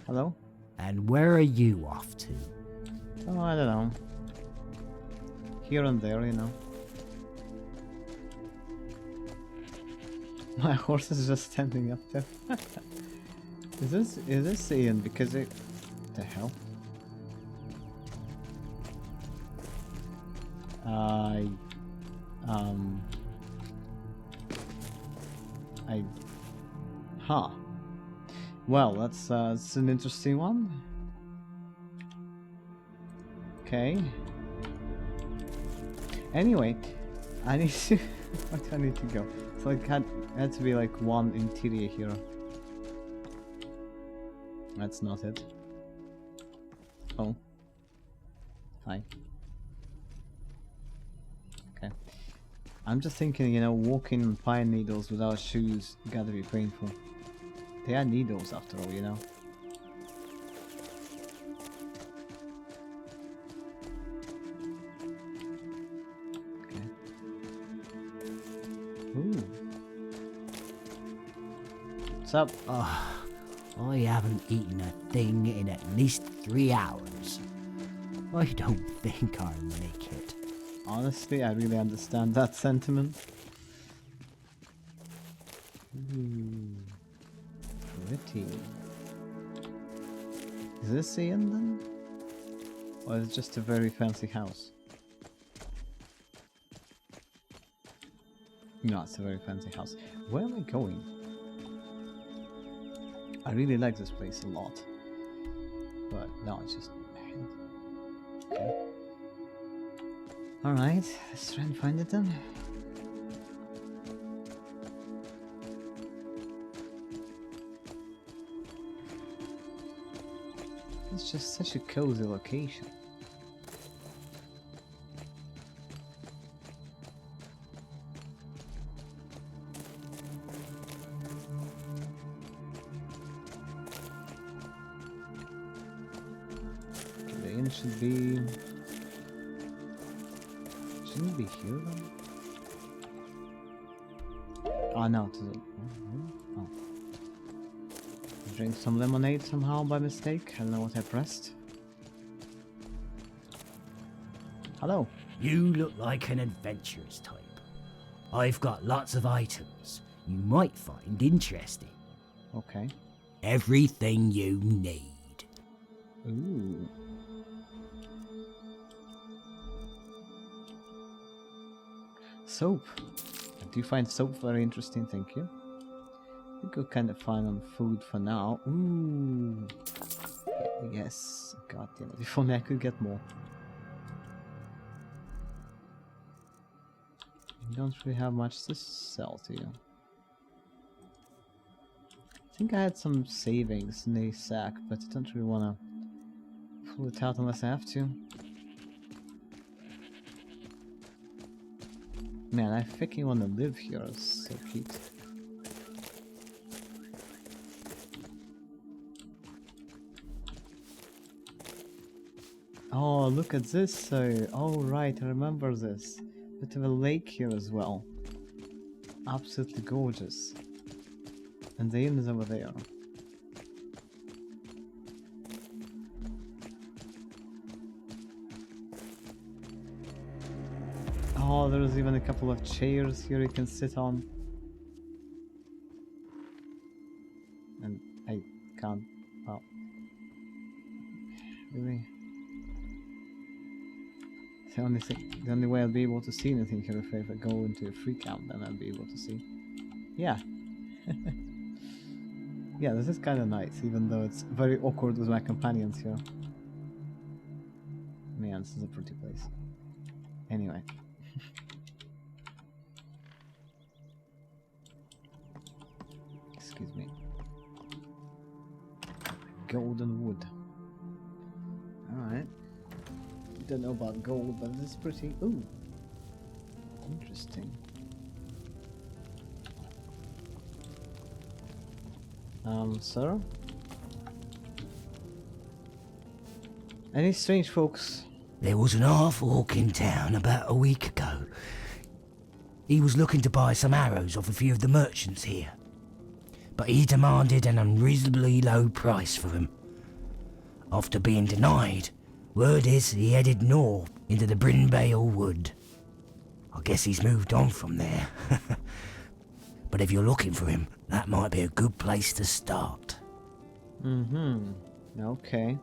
Hello? And where are you off to? Oh, I don't know. Here and there, you know. My horse is just standing up there. Is this Ian? Because it... The hell? Huh. Well, that's an interesting one. Okay. Anyway, I need to... Where do I need to go? So it had to be like one interior here. That's not it. Oh. Hi. Okay. I'm just thinking, you know, walking on pine needles without shoes gotta be painful. They are needles after all, you know. Okay. Ooh. What's up? Oh, I haven't eaten a thing in at least 3 hours. I don't think I'll make it. Honestly, I really understand that sentiment. Ooh. Pretty. Is this the end then? Or is it just a very fancy house? No, it's a very fancy house. Where am I going? I really like this place a lot. But no, it's just... Okay. Alright, let's try and find it then. It's just such a cozy location. The inn should be... Shouldn't it be here though? Oh no, it isn't. Oh. Drink some lemonade somehow by mistake. I don't know what I pressed. Hello. You look like an adventurous type. I've got lots of items you might find interesting. Okay. Everything you need. Ooh. Soap. I do find soap very interesting, thank you. I think we're kind of fine on food for now. Ooh. Yes. God damn it. If only I could get more. You don't really have much to sell to you. I think I had some savings in a sack, but I don't really want to pull it out unless I have to. Man, I freaking want to live here. It's so cute. Oh, look at this. Oh, right, I remember this. Bit of a lake here as well. Absolutely gorgeous. And the inn is over there. Oh, there's even a couple of chairs here you can sit on. And I can't... Well... Really? The only way I'll be able to see anything here if I go into a free camp, then I'll be able to see. Yeah. Yeah, this is kind of nice, even though it's very awkward with my companions here. Man, this is a pretty place. Anyway. Excuse me. Golden wood. Alright. Don't know about gold, but it's pretty... Ooh. Interesting. Sir? Any strange folks? There was an half-orc in town about a week ago. He was looking to buy some arrows off a few of the merchants here, but he demanded an unreasonably low price for them. After being denied, word is he headed north into the Brinbale Wood. I guess he's moved on from there. But if you're looking for him, that might be a good place to start. Mm-hmm. Okay.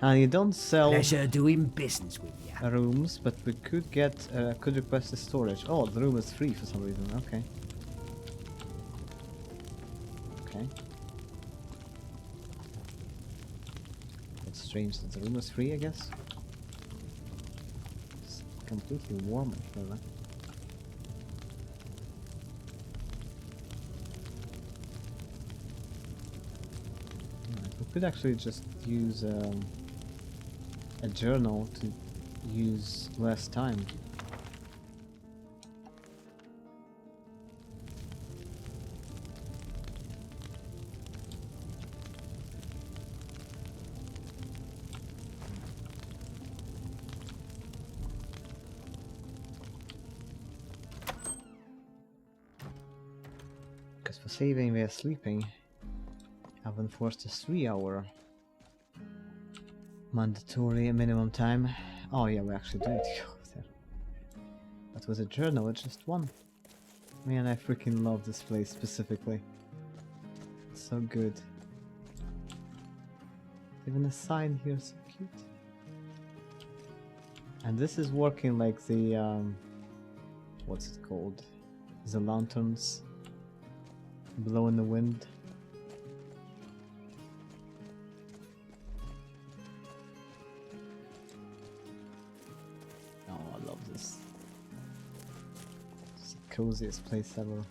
And you don't sell Pleasure doing business with you. rooms, but we could get could request a storage. Oh, the room is free for some reason. Okay. Okay. It's strange that the room is free, I guess. It's completely warm in here. We could actually just use a journal to use less time. Because for saving we are sleeping, I've enforced a 3-hour mandatory minimum time. Oh yeah, we actually do need to go there. But with a journal, it's just one. Man, I freaking love this place specifically. It's so good. Even a sign here, so cute. And this is working like the what's it called? The lanterns blow in the wind. Oh, I love this. It's the coziest place ever.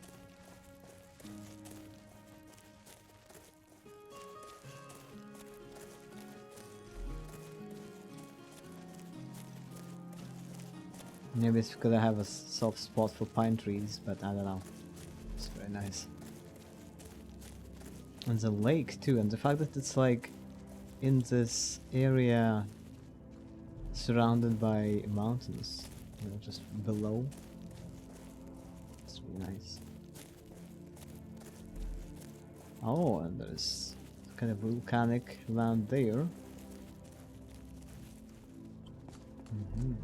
Maybe it's because I have a soft spot for pine trees, but I don't know. It's very nice. And the lake too, and the fact that it's like in this area surrounded by mountains, you know, just below. It's really nice. Oh, and there's kind of volcanic land there. Mm-hmm.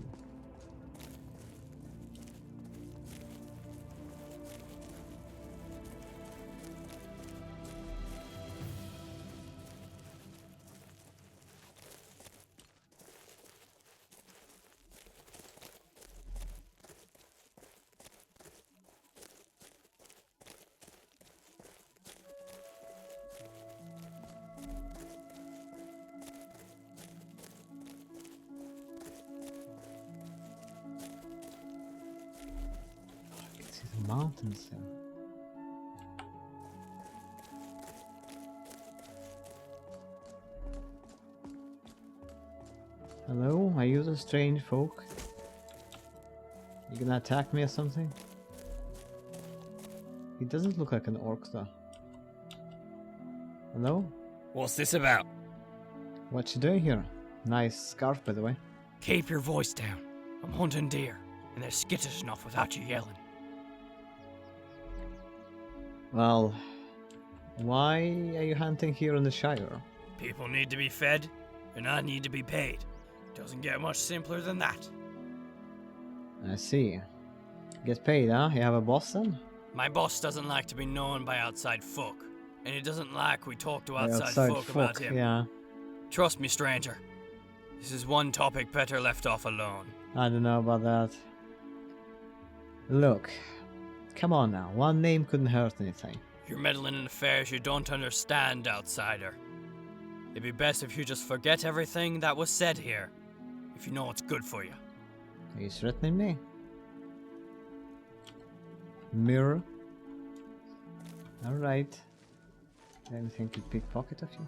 Mountains there. Hello, are you the strange folk? You gonna attack me or something? He doesn't look like an orc though. Hello? What's this about? What you doing here? Nice scarf, by the way. Keep your voice down. I'm hunting deer, and they're skittish enough without you yelling. Well, why are you hunting here in the Shire? People need to be fed, and I need to be paid. Doesn't get much simpler than that. I see. Get paid, huh? You have a boss then? My boss doesn't like to be known by outside folk, and he doesn't like we talk to outside folk about him. Yeah. Trust me, stranger. This is one topic better left off alone. I don't know about that. Look. Come on now, one name couldn't hurt anything. You're meddling in affairs you don't understand, outsider. It'd be best if you just forget everything that was said here, if you know what's good for you. Are you threatening me? Mirror? Alright. Anything to pickpocket of you?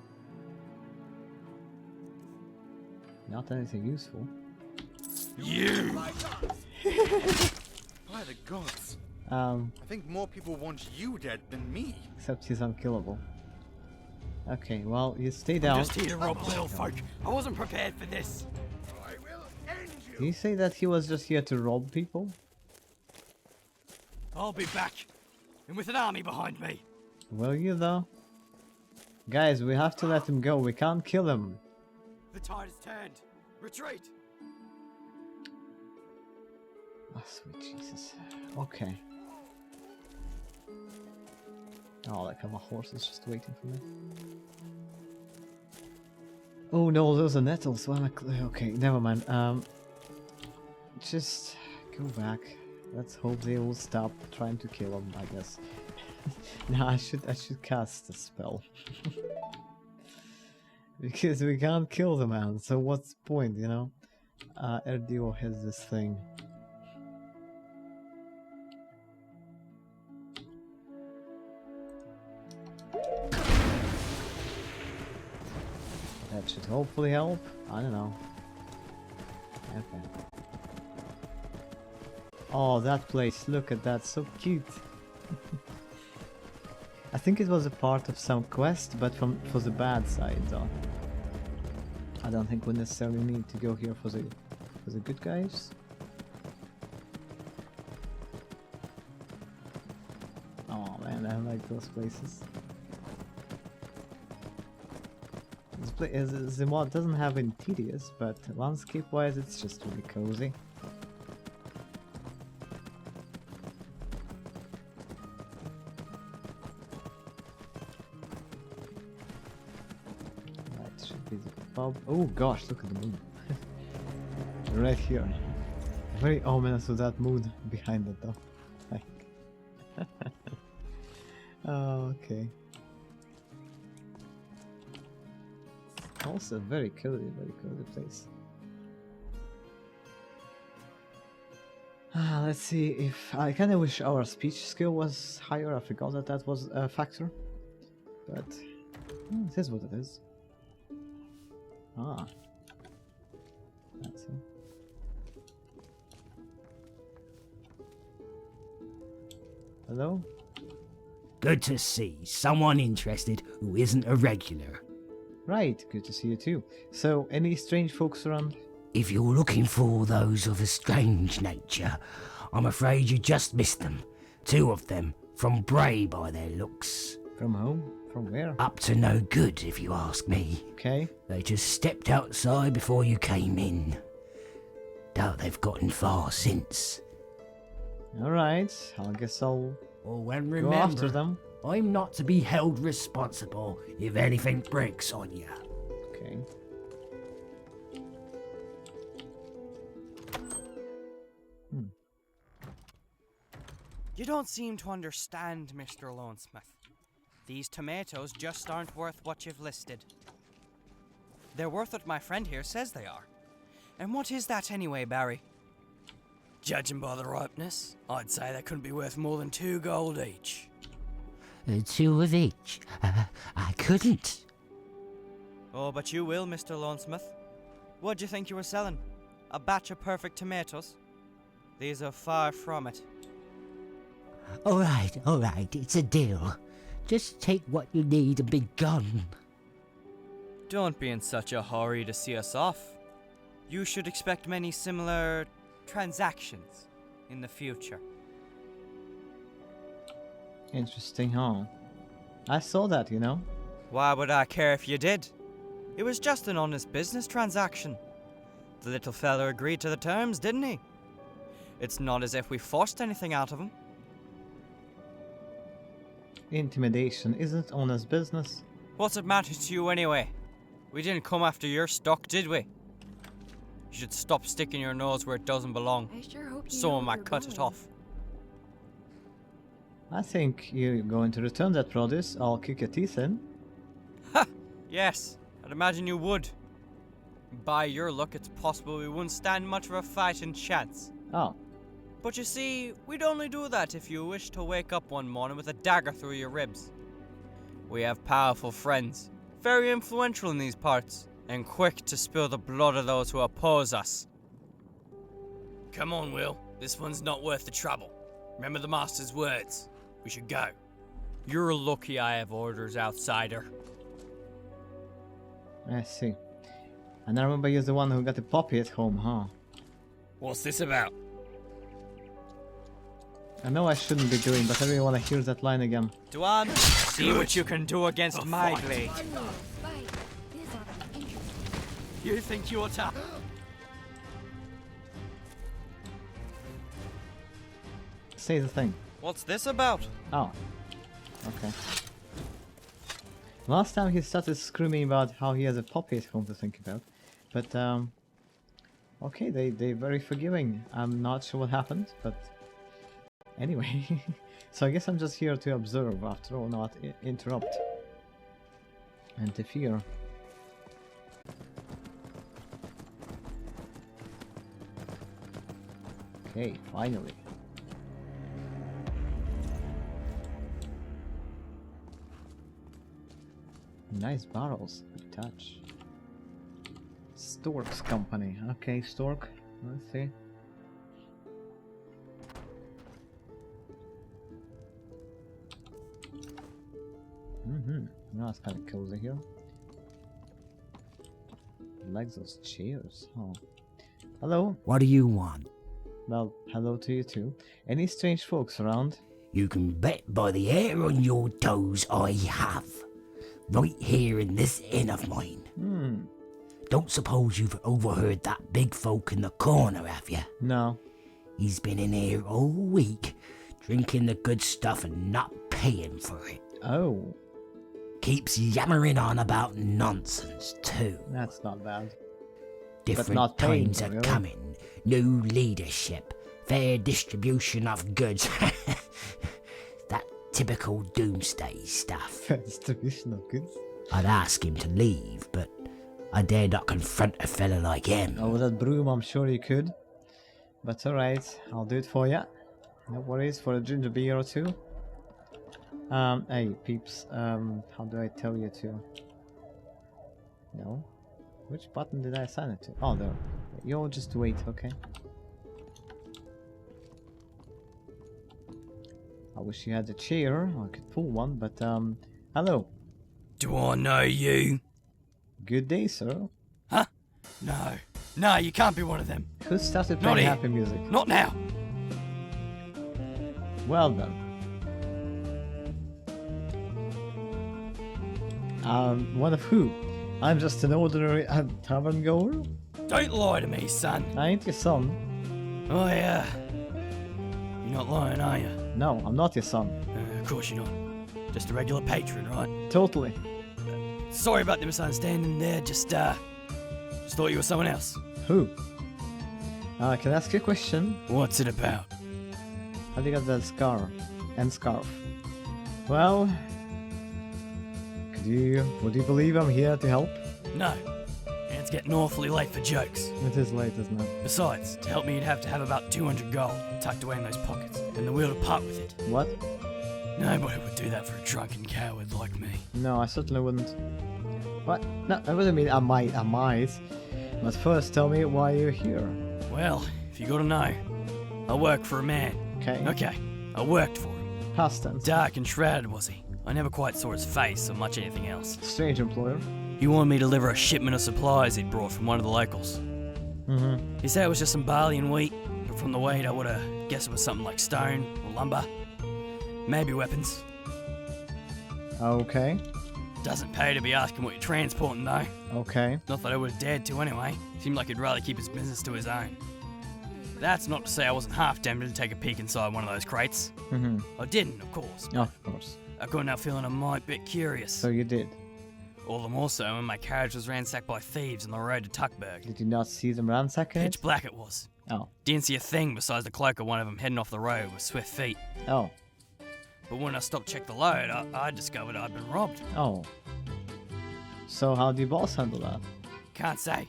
Not anything useful. You! By the gods. I think more people want you dead than me. Except he's unkillable. Okay, well, you stay down. Just here to rob little folk. I wasn't prepared for this. I will end you. Did you say that he was just here to rob people? I'll be back. And with an army behind me. Will you though? Guys, we have to let him go. We can't kill him. The tide has turned. Retreat. Oh, sweet Jesus. Okay. Oh, like my horse is just waiting for me. Oh no, those are nettles. Why am I okay, never mind. Just go back. Let's hope they will stop trying to kill him, I guess. No, I should cast a spell. Because we can't kill the man, so what's the point, you know? Erdio has this thing. That should hopefully help. I don't know. Okay. Oh, that place. Look at that. So cute. I think it was a part of some quest, but for the bad side, though. I don't think we necessarily need to go here for the good guys. Oh man, I like those places. The mod doesn't have any tedious, but landscape-wise, it's just really cozy. That should be the pub. Oh gosh, look at the moon. Right here. Very ominous with that moon behind it, though. Like. Oh, okay. Also very cozy place. Let's see if I kind of wish our speech skill was higher. I forgot that that was a factor, but it is what it is. Ah, that's it. Hello? Good to see someone interested who isn't a regular. Right, good to see you too. So, any strange folks around? If you're looking for those of a strange nature, I'm afraid you just missed them. 2 of them, from Bray by their looks. From home? From where? Up to no good, if you ask me. Okay. They just stepped outside before you came in. Doubt they've gotten far since. Alright, I guess I'll remember, go after them. I'm not to be held responsible if anything breaks on you. Okay. You don't seem to understand, Mr. Lonesmith. These tomatoes just aren't worth what you've listed. They're worth what my friend here says they are. And what is that anyway, Barry? Judging by the ripeness, I'd say they couldn't be worth more than 2 gold each. 2 of each? I couldn't. Oh, but you will, Mr. Lonesmith. What'd you think you were selling? A batch of perfect tomatoes? These are far from it. Alright, it's a deal. Just take what you need and be gone. Don't be in such a hurry to see us off. You should expect many similar transactions in the future. Interesting, huh? I saw that, you know. Why would I care if you did? It was just an honest business transaction. The little fella agreed to the terms, didn't he? It's not as if we forced anything out of him. Intimidation isn't honest business. What's it matter to you anyway? We didn't come after your stock, did we? You should stop sticking your nose where it doesn't belong. I sure hope you Someone might cut it off. I think you're going to return that produce. I'll kick your teeth in. Ha! Yes, I'd imagine you would. By your luck, it's possible we wouldn't stand much of a fighting chance. Oh. But you see, we'd only do that if you wish to wake up one morning with a dagger through your ribs. We have powerful friends, very influential in these parts, and quick to spill the blood of those who oppose us. Come on, Will. This one's not worth the trouble. Remember the Master's words. We should go. You're lucky I have orders, outsider. I see. And I remember you're the one who got the puppy at home, huh? What's this about? I know I shouldn't be doing, but I really want to hear that line again. Duan, see what you can do against my blade. You think you're tough? Say the thing. What's this about? Oh. Okay. Last time he started screaming about how he has a puppy at home to think about. But, okay, they're very forgiving. I'm not sure what happened, but... Anyway. So I guess I'm just here to observe after all, not interrupt. Interfere. Okay, finally. Nice barrels. Good touch. Stork's company. Okay, Stork. Let's see. No, it's kind of cozy here. Like those chairs. Oh. Hello. What do you want? Well, hello to you too. Any strange folks around? You can bet by the hair on your toes I have. Right here in this inn of mine. Don't suppose you've overheard that big folk in the corner, have you? No. He's been in here all week, drinking the good stuff and not paying for it. Oh. Keeps yammering on about nonsense, too. That's not bad. Different not times paying, are really. coming. New leadership. Fair distribution of goods. That typical doomsday stuff. Distribution of goods? I'd ask him to leave, but I dare not confront a fella like him. Oh, with that broom, I'm sure you could. But alright, I'll do it for ya. No worries, for a ginger beer or two. Hey, peeps, how do I tell you to? No? Which button did I assign it to? Oh, there. You'll just wait, okay? I wish you had a chair. I could pull one, but, hello. Do I know you? Good day, sir. Huh? No. No, you can't be one of them. Who started Not playing here. happy music? Not now. Well done. One of who? I'm just an ordinary tavern goer? Don't lie to me, son. I ain't your son. Oh, yeah. You're not lying, are you? No, I'm not your son. Of course you're not. Just a regular patron, right? Totally. Sorry about the misunderstanding there. Just thought you were someone else. Who? Can I ask you a question? What's it about? How do you got that scar and scarf? Well, would you believe I'm here to help? No. And it's getting awfully late for jokes. It is late, isn't it? Besides, to help me you'd have to have about 200 gold tucked away in those pockets, and the will to part with it. What? Nobody would do that for a drunken coward like me. No, I certainly wouldn't. What? No, I wouldn't mean I might. But first, tell me why you're here. Well, if you gotta know, I work for a man. Okay. I worked for him. Past tense. Dark and shrouded was he. I never quite saw his face or much anything else. Strange employer. He wanted me to deliver a shipment of supplies he'd brought from one of the locals. He said it was just some barley and wheat, but from the weight I would've guessed it was something like stone or lumber. Maybe weapons. Okay. Doesn't pay to be asking what you're transporting though. Okay. Not that I would've dared to anyway. Seemed like he'd rather keep his business to his own. That's not to say I wasn't half tempted to take a peek inside one of those crates. I didn't, of course. Of course. I couldn't help feeling a mite bit curious. So you did. All the more so when my carriage was ransacked by thieves on the road to Tuckburg. Did you not see them ransacking it? Pitch black it was. Oh. Didn't see a thing besides the cloak of one of them heading off the road with swift feet. Oh. But when I stopped to check the load, I discovered I'd been robbed. Oh. So how did your boss handle that? Can't say.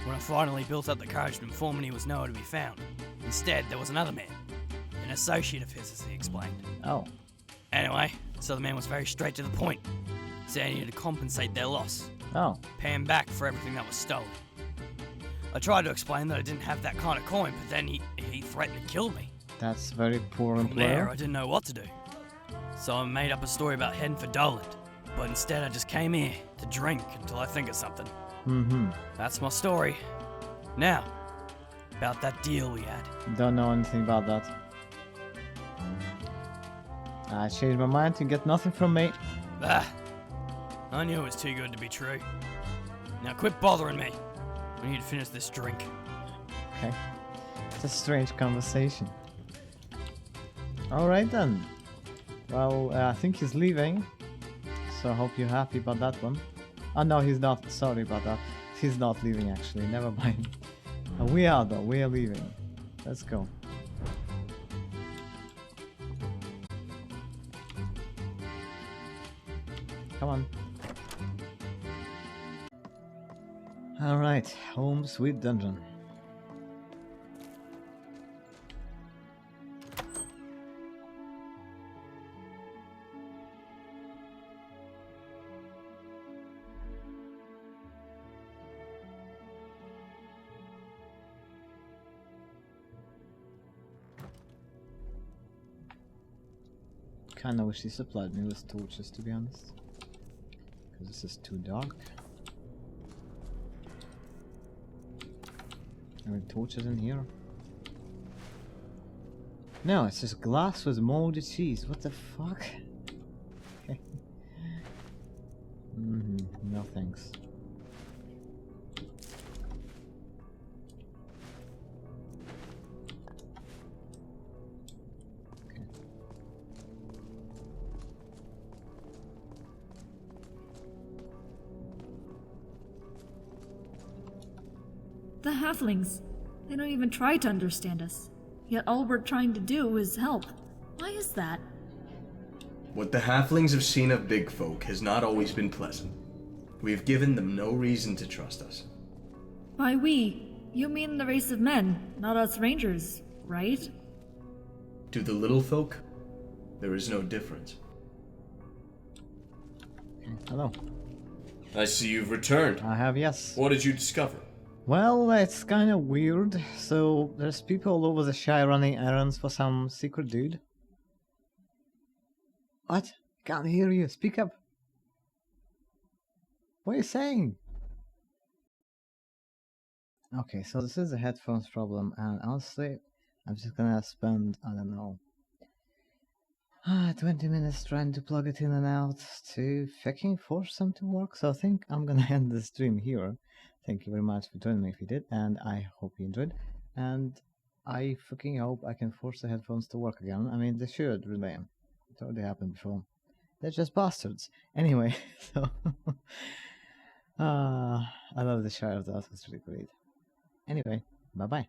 When I finally built up the courage to inform him he was nowhere to be found. Instead, there was another man. An associate of his, as he explained. Oh. Anyway, So the man was very straight to the point. Said I needed to compensate their loss. Oh. Pay him back for everything that was stolen. I tried to explain that I didn't have that kind of coin, but then he threatened to kill me. That's very poor From there, employer. I didn't know what to do. So I made up a story about heading for Doland. But instead I just came here to drink until I think of something. Mm-hmm. That's my story. Now, about that deal we had. Don't know anything about that. I changed my mind. You get nothing from me. Ah, I knew it was too good to be true. Now quit bothering me. I need to finish this drink. Okay. It's a strange conversation. Alright then. Well, I think he's leaving. So I hope you're happy about that one. Oh no, he's not. Sorry about that. He's not leaving actually. Never mind. We are though. We are leaving. Let's go. Come on. Alright. Home sweet dungeon. Kinda wish he supplied me with torches, to be honest. Because this is too dark. Are there torches in here? No, it's just glass with moldy cheese. What the fuck? Okay. No thanks. The halflings. They don't even try to understand us. Yet all we're trying to do is help. Why is that? What the halflings have seen of big folk has not always been pleasant. We have given them no reason to trust us. By we, you mean the race of men, not us rangers, right? To the little folk, there is no difference. Hello. I see you've returned. I have, yes. What did you discover? Well, it's kinda weird. So, there's people all over the Shire running errands for some secret dude. What? Can't hear you. Speak up. What are you saying? Okay, so this is a headphones problem, and honestly, I'm just gonna spend, I don't know, 20 minutes trying to plug it in and out to fucking force them to work. So I think I'm gonna end the stream here. Thank you very much for joining me if you did, and I hope you enjoyed. And I fucking hope I can force the headphones to work again. I mean, they should, really. It already happened before. They're just bastards. Anyway, so... I love the Shire, that was really great. Anyway, bye-bye.